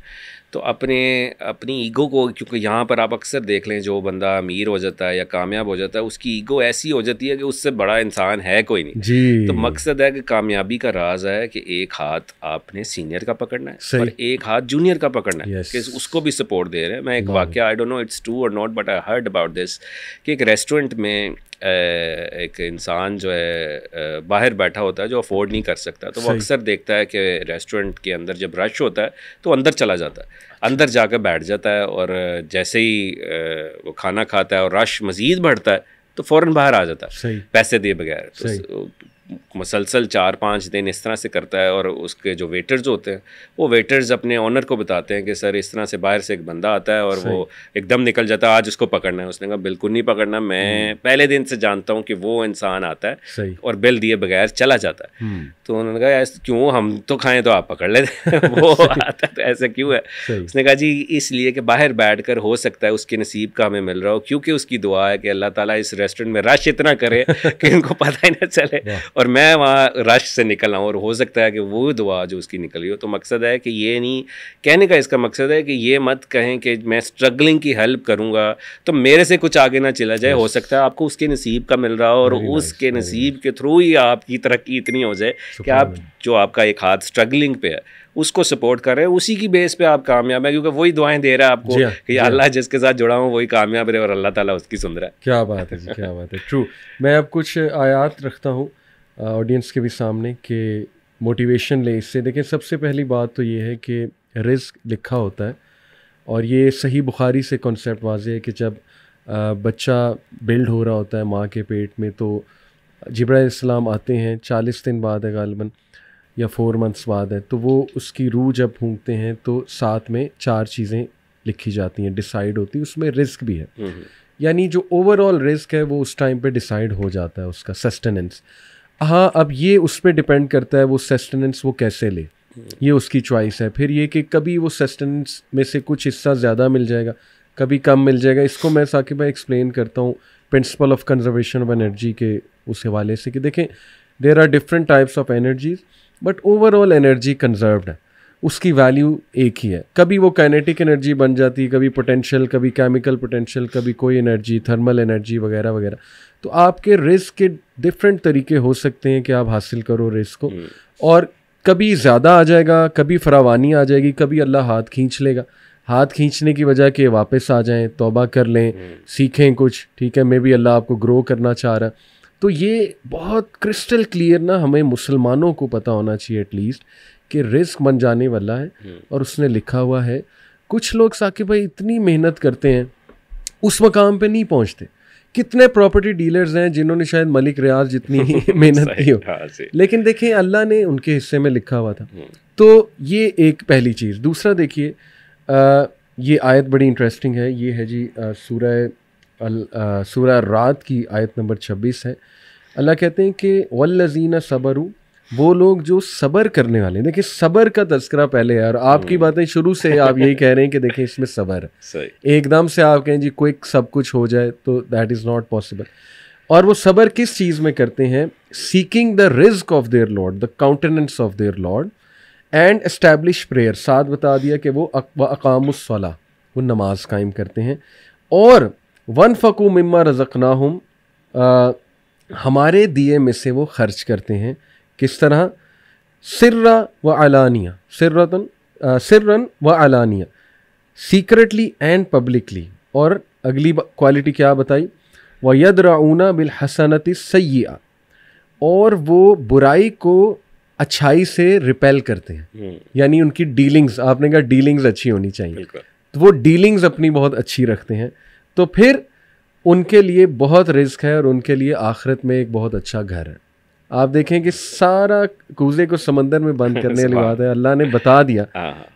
तो अपनी ईगो को, क्योंकि यहाँ पर आप अक्सर देख लें जो बंदा अमीर हो जाता है या कामयाब हो जाता है उसकी ईगो ऐसी हो जाती है कि उससे बड़ा इंसान है कोई नहीं। तो मकसद है कि कामयाबी का राज है कि एक हाथ आपने सीनियर का पकड़ना है और एक हाथ जूनियर का पकड़ना है कि उसको भी सपोर्ट दे रहे हैं। मैं एक वाकया, I don't know it's true और not, but I heard about this कि एक रेस्टोरेंट में एक इंसान जो है बाहर बैठा होता है जो अफोर्ड नहीं कर सकता, तो वो अक्सर देखता है कि रेस्टोरेंट के अंदर जब रश होता है तो अंदर चला जाता है, अंदर जाकर बैठ जाता है और जैसे ही वो खाना खाता है और रश मज़ीद बढ़ता है तो फ़ौरन बाहर आ जाता है पैसे दिए बगैर। तो मुसलसल 4-5 दिन इस तरह से करता है और उसके जो वेटर्स होते हैं वो वेटर्स अपने ऑनर को बताते हैं कि सर इस तरह से बाहर से एक बंदा आता है और वो एकदम निकल जाता है, आज उसको पकड़ना है। उसने कहा बिल्कुल नहीं पकड़ना, मैं पहले दिन से जानता हूँ कि वो इंसान आता है और बिल दिए बगैर चला जाता है। तो उन्होंने कहा ऐसे क्यों, हम तो खाएं तो आप पकड़ लेते वो आता है तो ऐसा क्यों है? उसने कहा जी इसलिए कि बाहर बैठ कर हो सकता है उसके नसीब का हमें मिल रहा हो, क्योंकि उसकी दुआ है कि अल्लाह ताला इस रेस्टोरेंट में रश इतना करे कि इनको पता ही ना चले और मैं वहाँ रश से निकल आऊँ और हो सकता है कि वो दुआ जो उसकी निकली हो। तो मकसद है कि ये नहीं कहने का, इसका मकसद है कि ये मत कहें कि मैं स्ट्रगलिंग की हेल्प करूँगा तो मेरे से कुछ आगे ना चला जाए। हो सकता है आपको उसके नसीब का मिल रहा हो और उसके नसीब के थ्रू ही आपकी तरक्की इतनी हो जाए कि आप जो आपका एक हाथ स्ट्रगलिंग पे है उसको सपोर्ट कर रहे हैं, उसी की बेस पे आप कामयाब है, क्योंकि वही दुआएं दे रहा है आपको कि अल्लाह जिसके साथ जुड़ा हूँ वही कामयाब रहे और अल्लाह ताला उसकी सुन रहा है। क्या बात है जी, क्या बात है, ट्रू। मैं अब कुछ आयात रखता हूँ ऑडियंस के भी सामने कि मोटिवेशन ले इससे। देखें सबसे पहली बात तो ये है कि रिस्क लिखा होता है और ये सही बुखारी से कॉन्सेप्ट वाज़े है कि जब बच्चा बिल्ड हो रहा होता है माँ के पेट में तो जिब्राइल इस्लाम आते हैं 40 दिन बाद है गालिबन, या 4 मंथ्स बाद है, तो वो उसकी रूह जब फूंकते हैं तो साथ में 4 चीज़ें लिखी जाती हैं, डिसाइड होती है, उसमें रिस्क भी है। यानी जो ओवरऑल रिस्क है वो उस टाइम पे डिसाइड हो जाता है, उसका सस्टेनेंस। हाँ, अब ये उस पर डिपेंड करता है वो सस्टेनेंस वो कैसे ले, ये उसकी चॉइस है। फिर ये कि कभी वो सस्टेनेंस में से कुछ हिस्सा ज़्यादा मिल जाएगा, कभी कम मिल जाएगा। इसको मैं साकिब भाई एक्सप्लेन करता हूँ principle of conservation of energy के उस हवाले से कि देखें, there are different types of energies but overall energy conserved है, उसकी वैल्यू एक ही है। कभी वो काइनेटिक एनर्जी बन जाती है, कभी पोटेंशियल, कभी केमिकल पोटेंशियल, कभी कोई एनर्जी, थर्मल एनर्जी वगैरह वगैरह। तो आपके रिस्क के डिफरेंट तरीके हो सकते हैं कि आप हासिल करो रिस्क को, और कभी ज़्यादा आ जाएगा, कभी फरावानी आ जाएगी, कभी अल्लाह हाथ खींच लेगा। हाथ खींचने की वजह के वापस आ जाएं, तौबा कर लें, सीखें कुछ, ठीक है, मे बी अल्लाह आपको ग्रो करना चाह रहा है। तो ये बहुत क्रिस्टल क्लियर ना हमें मुसलमानों को पता होना चाहिए एटलीस्ट कि रिस्क बन जाने वाला है और उसने लिखा हुआ है। कुछ लोग साकिब भाई इतनी मेहनत करते हैं उस मकाम पे नहीं पहुंचते। कितने प्रॉपर्टी डीलर्स हैं जिन्होंने शायद मलिक रियाज जितनी मेहनत की हो, लेकिन देखें अल्लाह ने उनके हिस्से में लिखा हुआ था। तो ये एक पहली चीज़। दूसरा देखिए, ये आयत बड़ी इंटरेस्टिंग है, ये है जी सूरह रात की आयत नंबर 26 है। अल्लाह कहते हैं कि वल्लज़ीना सबरू, वो लोग जो सब्र करने वाले हैं। देखिए सब्र का तज़किरा पहले है और आपकी बातें शुरू से आप यही कह रहे हैं कि देखें इसमें सब्र है। एकदम से आप कहें जी क्विक सब कुछ हो जाए तो दैट इज़ नॉट पॉसिबल। और वो सब्र किस चीज़ में करते हैं? सीकिंग द रिज़्क of their lord, the countenance of their lord and establish prayer. साथ बता दिया कि वो अक़ामुस सलाह, वो नमाज कायम करते हैं। और वनफ़क़ू मिम्मा रज़क़नाहुम, हमारे दिए में से वो खर्च करते हैं। किस तरह? सिर्रा व अलानिया, सिर्रन व अलानिया, सीक्रेटली एंड पब्लिकली। और अगली क्वालिटी क्या बताई? व यदरऊना बिल हसनति सय्यिआ, और वो बुराई को अच्छाई से रिपेल करते हैं। यानी उनकी डीलिंग्स, आपने कहा डीलिंग्स अच्छी होनी चाहिए, तो वो डीलिंग्स अपनी बहुत अच्छी रखते हैं। तो फिर उनके लिए बहुत रिस्क है और उनके लिए आखिरत में एक बहुत अच्छा घर है। आप देखें कि सारा कूजे को समंदर में बंद करने वाली बात है। अल्लाह ने बता दिया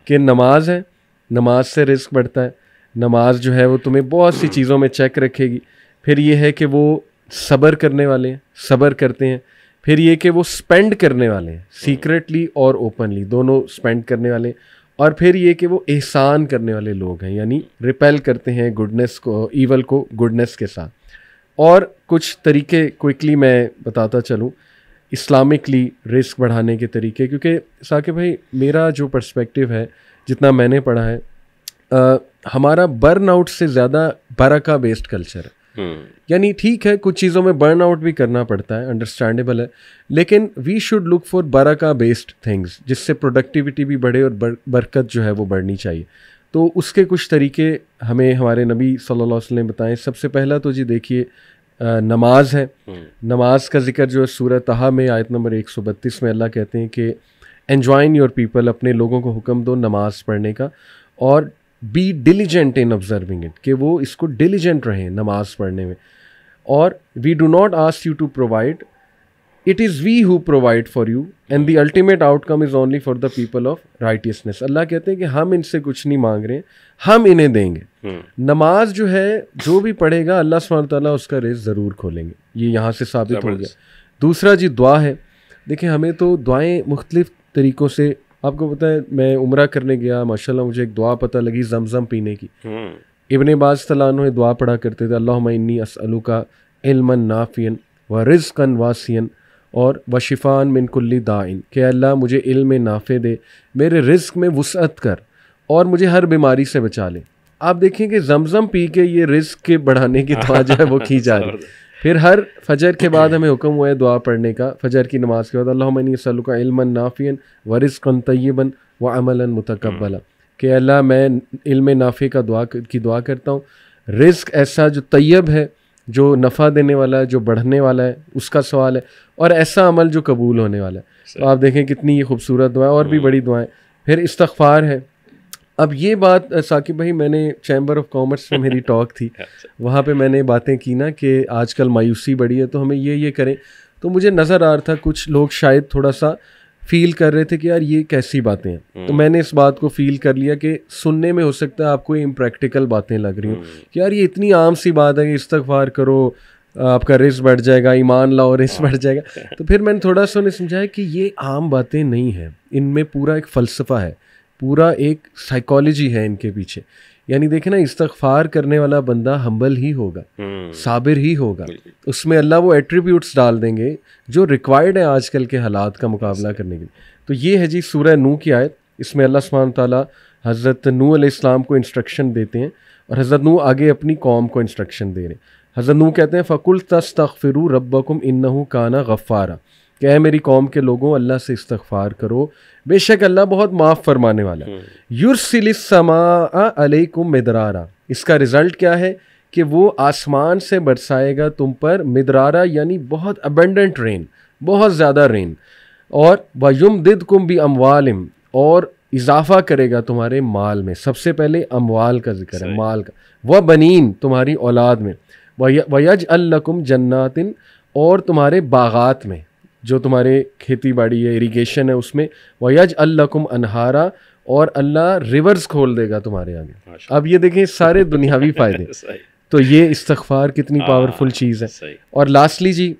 कि नमाज है, नमाज से रिस्क बढ़ता है। नमाज जो है वो तुम्हें बहुत सी चीज़ों में चेक रखेगी। फिर ये है कि वो सब्र करने वाले हैं, सब्र करते हैं। फिर ये कि वो स्पेंड करने वाले हैं, सीक्रेटली और ओपनली दोनों स्पेंड करने वाले। और फिर ये कि वो एहसान करने वाले लोग हैं, यानी रिपेल करते हैं गुडनेस को, ईवल को गुडनेस के साथ। और कुछ तरीके क्विकली मैं बताता चलूँ इस्लामिकली रिस्क बढ़ाने के तरीके, क्योंकि साकिब भाई मेरा जो पर्सपेक्टिव है, जितना मैंने पढ़ा है, हमारा बर्नआउट से ज़्यादा बरका बेस्ड कल्चर है। यानी ठीक है कुछ चीज़ों में बर्न आउट भी करना पड़ता है, अंडरस्टैंडेबल है, लेकिन वी शुड लुक फॉर बरका बेस्ड थिंग्स, जिससे प्रोडक्टिविटी भी बढ़े और बरकत जो है वो बढ़नी चाहिए। तो उसके कुछ तरीके हमें हमारे नबी सल्लल्लाहु अलैहि वसल्लम बताएं। सबसे पहला तो जी देखिए नमाज है। नमाज का जिक्र जो है सूरह तहा में आयत नंबर 132 में अल्लाह कहते हैं कि एन्जॉइन योर पीपल, अपने लोगों को हुक्म दो नमाज पढ़ने का, और be diligent in observing it, कि वो इसको डिलीजेंट रहें नमाज पढ़ने में। और we do not ask you to provide, it is we who provide for you and the ultimate outcome is only for the people of righteousness. Allah कहते हैं कि हम इनसे कुछ नहीं मांग रहे हैं, हम इन्हें देंगे। नमाज जो है जो भी पढ़ेगा अल्लाह सुब्हानहू व तआला उसका रिज़्क़ ज़रूर खोलेंगे, ये यहाँ से साबित हो गया। दूसरा जी दुआ है। देखिए हमें तो दुआएँ मुख्तलिफ़ तरीक़ों से, आपको पता है मैं उम्रा करने गया, माशाल्लाह मुझे एक दुआ पता लगी ज़मज़म पीने की। इब्ने बाज़ तआला दुआ पढ़ा करते थे, अल्लाहुम्मा इन्नी अस्अलुका इल्मन नाफ़ियन व रिज़्क़न वासियन और व शिफ़ान मिन कुल्ली दाइन, कि अल्लाह मुझे इल्म नाफ़े दे, मेरे रिज़्क़ में वुसअत कर और मुझे हर बीमारी से बचा ले। आप देखें कि ज़मज़म पी के ये रिज़्क़ के बढ़ाने की दुआ जो है वो की जा रही है। फिर हर फजर के बाद हमें हुक्म हुआ है दुआ पढ़ने का, फजर की नमाज के बाद, अल्लाहुम्मा इन्नी अस्अलुका इल्मन नाफ़ियन व रिज़्क़न तय्यबन व अमलन मुतक़ब्बला, कि अल्लाह मैं इल्म नाफ़े का दुआ करता हूँ, रिज़्क़ ऐसा जो तय्यब है, जो नफ़ा देने वाला है, जो बढ़ने वाला है, उसका सवाल है, और ऐसा अमल जो कबूल होने वाला है। तो आप देखें कितनी ये खूबसूरत दुआ है, और भी बड़ी दुआएं। फिर इस्तग़फ़ार है। अब ये बात साकिब भाई, मैंने चैम्बर ऑफ कॉमर्स में मेरी टॉक थी, वहाँ पे मैंने बातें की ना कि आजकल मायूसी बढ़ी है तो हमें ये करें। तो मुझे नज़र आ रहा था कुछ लोग शायद थोड़ा सा फील कर रहे थे कि यार ये कैसी बातें हैं। तो मैंने इस बात को फील कर लिया कि सुनने में हो सकता है आपको इम्प्रैक्टिकल बातें लग रही हो कि यार ये इतनी आम सी बात है कि इस्तगफार करो आपका रिस्क बढ़ जाएगा, ईमान लाओ रिस्क बढ़ जाएगा। तो फिर मैंने थोड़ा सा उन्हें समझाया कि ये आम बातें नहीं हैं, इनमें पूरा एक फ़लसफ़ा है, पूरा एक साइकोलॉजी है इनके पीछे। यानी देखें ना, इस्तगफार करने वाला बंदा हम्बल ही होगा, साबिर ही होगा, उसमें अल्लाह वो एट्रीब्यूट्स डाल देंगे जो रिक्वायर्ड है आजकल के हालात का मुकाबला करने के लिए। तो ये है जी सूरह नूह की आयत। इसमें अल्लाह सुब्हानहू ताला हज़रत नूह अलैहिस्सलाम को इंस्ट्रक्शन देते हैं और हज़रत नूह आगे अपनी कौम को इंस्ट्रक्शन दे रहे हैं। हज़रत नूह कहते हैं फ़कुल तस्तग़फ़िरू रब्बकुम इन्नहु काना गफ़्फ़ारा, कि है मेरी कौम के लोगों अल्लाह से इस्तग़फ़ार करो, बेशक अल्लाह बहुत माफ़ फरमाने वाला। युरसिलिस समा अलैकुम मिदरारा, इसका रिज़ल्ट क्या है कि वो आसमान से बरसाएगा तुम पर मिदरारा, यानी बहुत अबेंडेंट रेन, बहुत ज़्यादा रेन। और वयुमदिदकुम बि अमवालिम, और इजाफा करेगा तुम्हारे माल में। सबसे पहले अमवाल का जिक्र है, माल का। वह बनीन, तुम्हारी औलाद में। वयजअल लकुम जन्नातिन, और तुम्हारे बागात में, जो तुम्हारे खेती बाड़ी है, इरिगेशन है, उसमें। वयजअल लकुम अनहारा, और अल्लाह रिवर्स खोल देगा तुम्हारे आगे। अब ये देखें सारे दुनियावी फ़ायदे। तो ये इस्तग़फ़ार कितनी पावरफुल चीज़ है। और लास्टली जी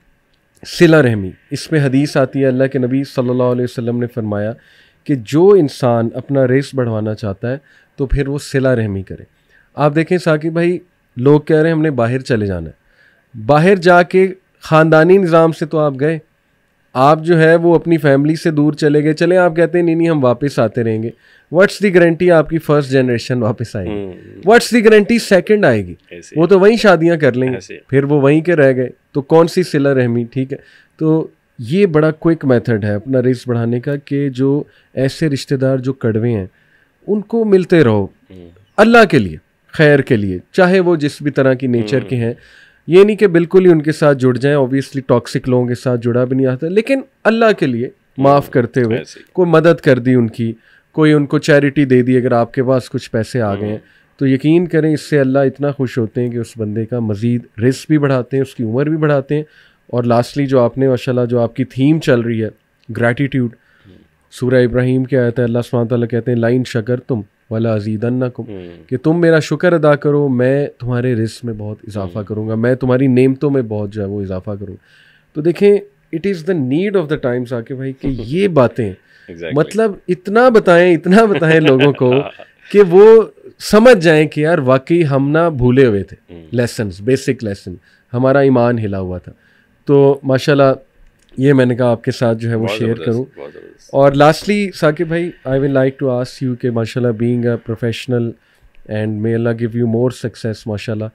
सिला रहमी, इसमें हदीस आती है, अल्लाह के नबी सल्लल्लाहु अलैहि वसल्लम ने फरमाया कि जो इंसान अपना रेस बढ़वाना चाहता है तो फिर वो सिला रहमी करे। आप देखें साकिब भाई, लोग कह रहे हैं हमने बाहर चले जाना है, बाहर जाके ख़ानदानी निज़ाम से तो आप गए, आप जो है वो अपनी फैमिली से दूर चले गए, चले आप कहते हैं नहीं नहीं हम वापस आते रहेंगे। व्हाट्स दी गारंटी आपकी फर्स्ट जनरेशन वापस आएगी? व्हाट्स दी गारंटी सेकंड आएगी? वो तो वहीं शादियां कर लेंगे, फिर वो वहीं के रह गए, तो कौन सी सिला रहमी। ठीक है, तो ये बड़ा क्विक मेथड है अपना रिस्क बढ़ाने का, कि जो ऐसे रिश्तेदार जो कड़वे हैं उनको मिलते रहो अल्लाह के लिए, खैर के लिए, चाहे वो जिस भी तरह की नेचर के हैं। ये नहीं कि बिल्कुल ही उनके साथ जुड़ जाएं, ऑब्वियसली टॉक्सिक लोगों के साथ जुड़ा भी नहीं आता, लेकिन अल्लाह के लिए माफ़ करते हुए कोई मदद कर दी उनकी, कोई उनको चैरिटी दे दी, अगर आपके पास कुछ पैसे आ गए हैं तो यकीन करें इससे अल्लाह इतना खुश होते हैं कि उस बंदे का मज़ीद रिस्क भी बढ़ाते हैं, उसकी उम्र भी बढ़ाते हैं। और लास्टली जो आपने माशाल्लाह जो आपकी थीम चल रही है ग्रैटिट्यूड, सूरह इब्राहीम की आयत है, अल्लाह सुब्हानहू तआला कहते हैं लाइन शकर तुम वला अज़ीदन्नकुम, कि तुम मेरा शुक्र अदा करो, मैं तुम्हारे रिस्क में बहुत इजाफा करूँगा, मैं तुम्हारी नेमतों में बहुत जो है वो इजाफा करूँगा। तो देखें, it is the need of the times आके भाई कि ये बातें मतलब इतना बताएं लोगों को कि वो समझ जाएं कि यार वाकई हम ना भूले हुए थे लेसन्स, बेसिक लेसन, हमारा ईमान हिला हुआ था। तो माशाल्लाह ये मैंने कहा आपके साथ जो है वो शेयर करूं। और लास्टली साकिब भाई, I will like to ask you कि माशाल्लाह being a professional and may Allah give you more success, माशाल्लाह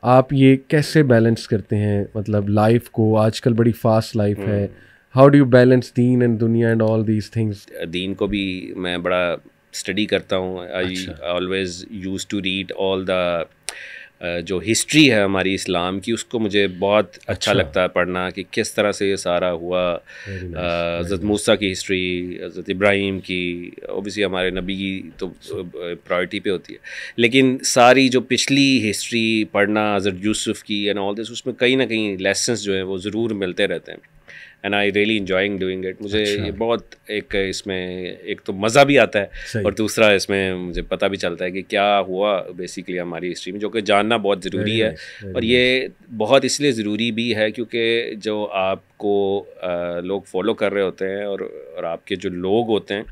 आप ये कैसे बैलेंस करते हैं, मतलब लाइफ को, आजकल बड़ी फास्ट लाइफ है, हाउ डू यू बैलेंस दीन एंड दुनिया एंड ऑल दीज थिंग्स? दीन को भी मैं बड़ा स्टडी करता हूँ। I always use to read all the जो हिस्ट्री है हमारी इस्लाम की, उसको मुझे बहुत अच्छा लगता है पढ़ना, कि किस तरह से ये सारा हुआ। हज़रत मूसा की हिस्ट्री, हज़रत इब्राहीम की, ओबियसली हमारे नबी की तो प्रायोरिटी पे होती है, लेकिन सारी जो पिछली हिस्ट्री पढ़ना, हज़रत यूसुफ की एंड ऑल दिस, उसमें कहीं ना कहीं लेसन्स जो हैं वो ज़रूर मिलते रहते हैं। And I really enjoying doing it. मुझे ये बहुत एक इसमें एक तो मज़ा भी आता है और दूसरा इसमें मुझे पता भी चलता है कि क्या हुआ बेसिकली हमारी हिस्ट्री में, जो कि जानना बहुत ज़रूरी है। और ये बहुत इसलिए ज़रूरी भी है क्योंकि जो आपको लोग फॉलो कर रहे होते हैं और आपके जो लोग होते हैं,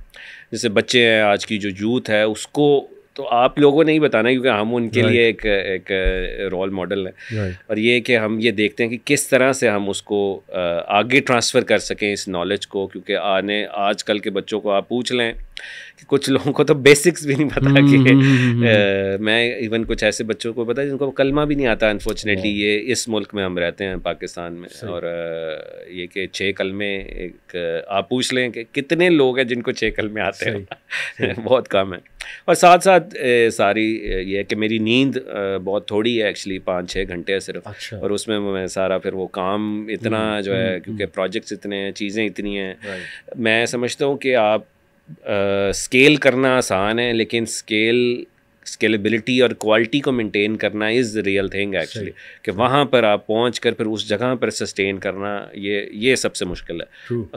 जैसे बच्चे हैं, आज की जो यूथ है, उसको तो आप लोगों ने ही बताना, क्योंकि हम उनके लिए एक रोल मॉडल है। और ये कि हम ये देखते हैं कि किस तरह से हम उसको आगे ट्रांसफ़र कर सकें इस नॉलेज को, क्योंकि आजकल के बच्चों को आप पूछ लें कि कुछ लोगों को तो बेसिक्स भी नहीं पता कि मैं इवन कुछ ऐसे बच्चों को पता है जिनको कलमा भी नहीं आता अनफॉर्चुनेटली। ये इस मुल्क में हम रहते हैं पाकिस्तान में, और ये कि 6 कलमे एक आप पूछ लें कि कितने लोग हैं जिनको 6 कलमे आते हैं बहुत कम है। और साथ साथ सारी ये है कि मेरी नींद बहुत थोड़ी है एक्चुअली, 5-6 घंटे है सिर्फ। और उसमें मैं सारा फिर वो काम इतना जो है, क्योंकि प्रोजेक्ट्स इतने हैं, चीज़ें इतनी हैं, मैं समझता हूँ कि आप स्केल करना आसान है, लेकिन स्केल स्केलेबिलिटी और क्वालिटी को मेंटेन करना is the real thing actually, कि वहाँ पर आप पहुँच कर फिर उस जगह पर सस्टेन करना, ये सबसे मुश्किल है।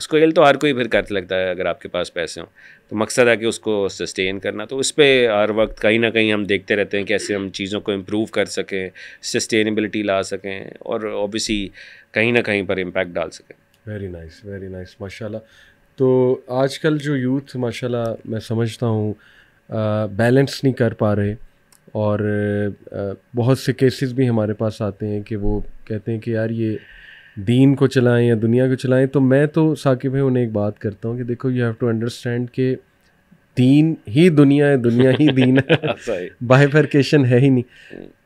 स्केल तो हर कोई फिर कर लगता है अगर आपके पास पैसे हों, तो मकसद है कि उसको सस्टेन करना। तो उस पर हर वक्त कहीं ना कहीं हम देखते रहते हैं कैसे हम चीज़ों को इम्प्रूव कर सकें, सस्टेनेबिलिटी ला सकें और ऑब्वियसली कहीं ना कहीं पर इम्पैक्ट डाल सकें। वेरी नाइस माशाल्लाह। तो आजकल जो यूथ माशाल्लाह मैं समझता हूँ बैलेंस नहीं कर पा रहे, और बहुत से केसेस भी हमारे पास आते हैं कि वो कहते हैं कि यार ये दीन को चलाएं या दुनिया को चलाएं। तो मैं तो साकिब भाई उन्हें एक बात करता हूँ कि देखो, यू हैव टू अंडरस्टैंड कि दीन ही दुनिया है, दुनिया ही दीन है, बाइफरकेशन है ही नहीं।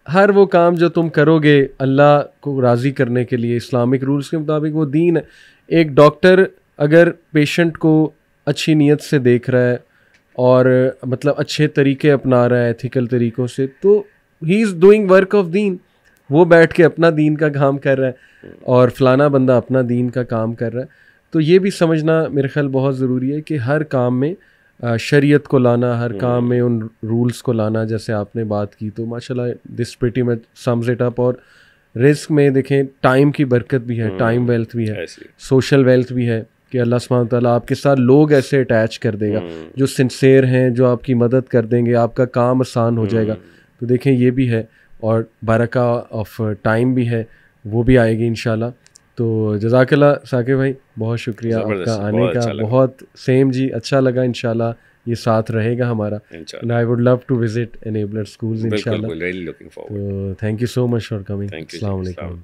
हर वो काम जो तुम करोगे अल्लाह को राज़ी करने के लिए इस्लामिक रूल्स के मुताबिक, वो दीन है। एक डॉक्टर अगर पेशेंट को अच्छी नीयत से देख रहा है और मतलब अच्छे तरीके अपना रहा है एथिकल तरीक़ों से, तो he is doing work of दीन। वो बैठ के अपना दीन का काम कर रहा है और फलाना बंदा अपना दीन का काम कर रहा है। तो ये भी समझना मेरे ख्याल बहुत ज़रूरी है कि हर काम में शरीयत को लाना, हर काम में उन रूल्स को लाना, जैसे आपने बात की। तो माशाल्लाह this pretty much sums it up. और रिस्क में देखें टाइम की बरकत भी है, टाइम वेल्थ भी है, सोशल वेल्थ भी है कि अल्लाह सुब्हानहू तआला आपके साथ लोग ऐसे अटैच कर देगा जो सिंसेयर हैं, जो आपकी मदद कर देंगे, आपका काम आसान हो जाएगा। तो देखें ये भी है, और बरका ऑफ टाइम भी है, वो भी आएगी इंशाल्लाह। तो जज़ाकल्लाह साकिब भाई, बहुत शुक्रिया आपका आने का। बहुत सेम जी, अच्छा लगा। इंशाल्लाह ये साथ रहेगा हमारा, and I would love to visit enabler schools इंशाल्लाह। तो thank you so much for coming. अस्सलाम वालेकुम।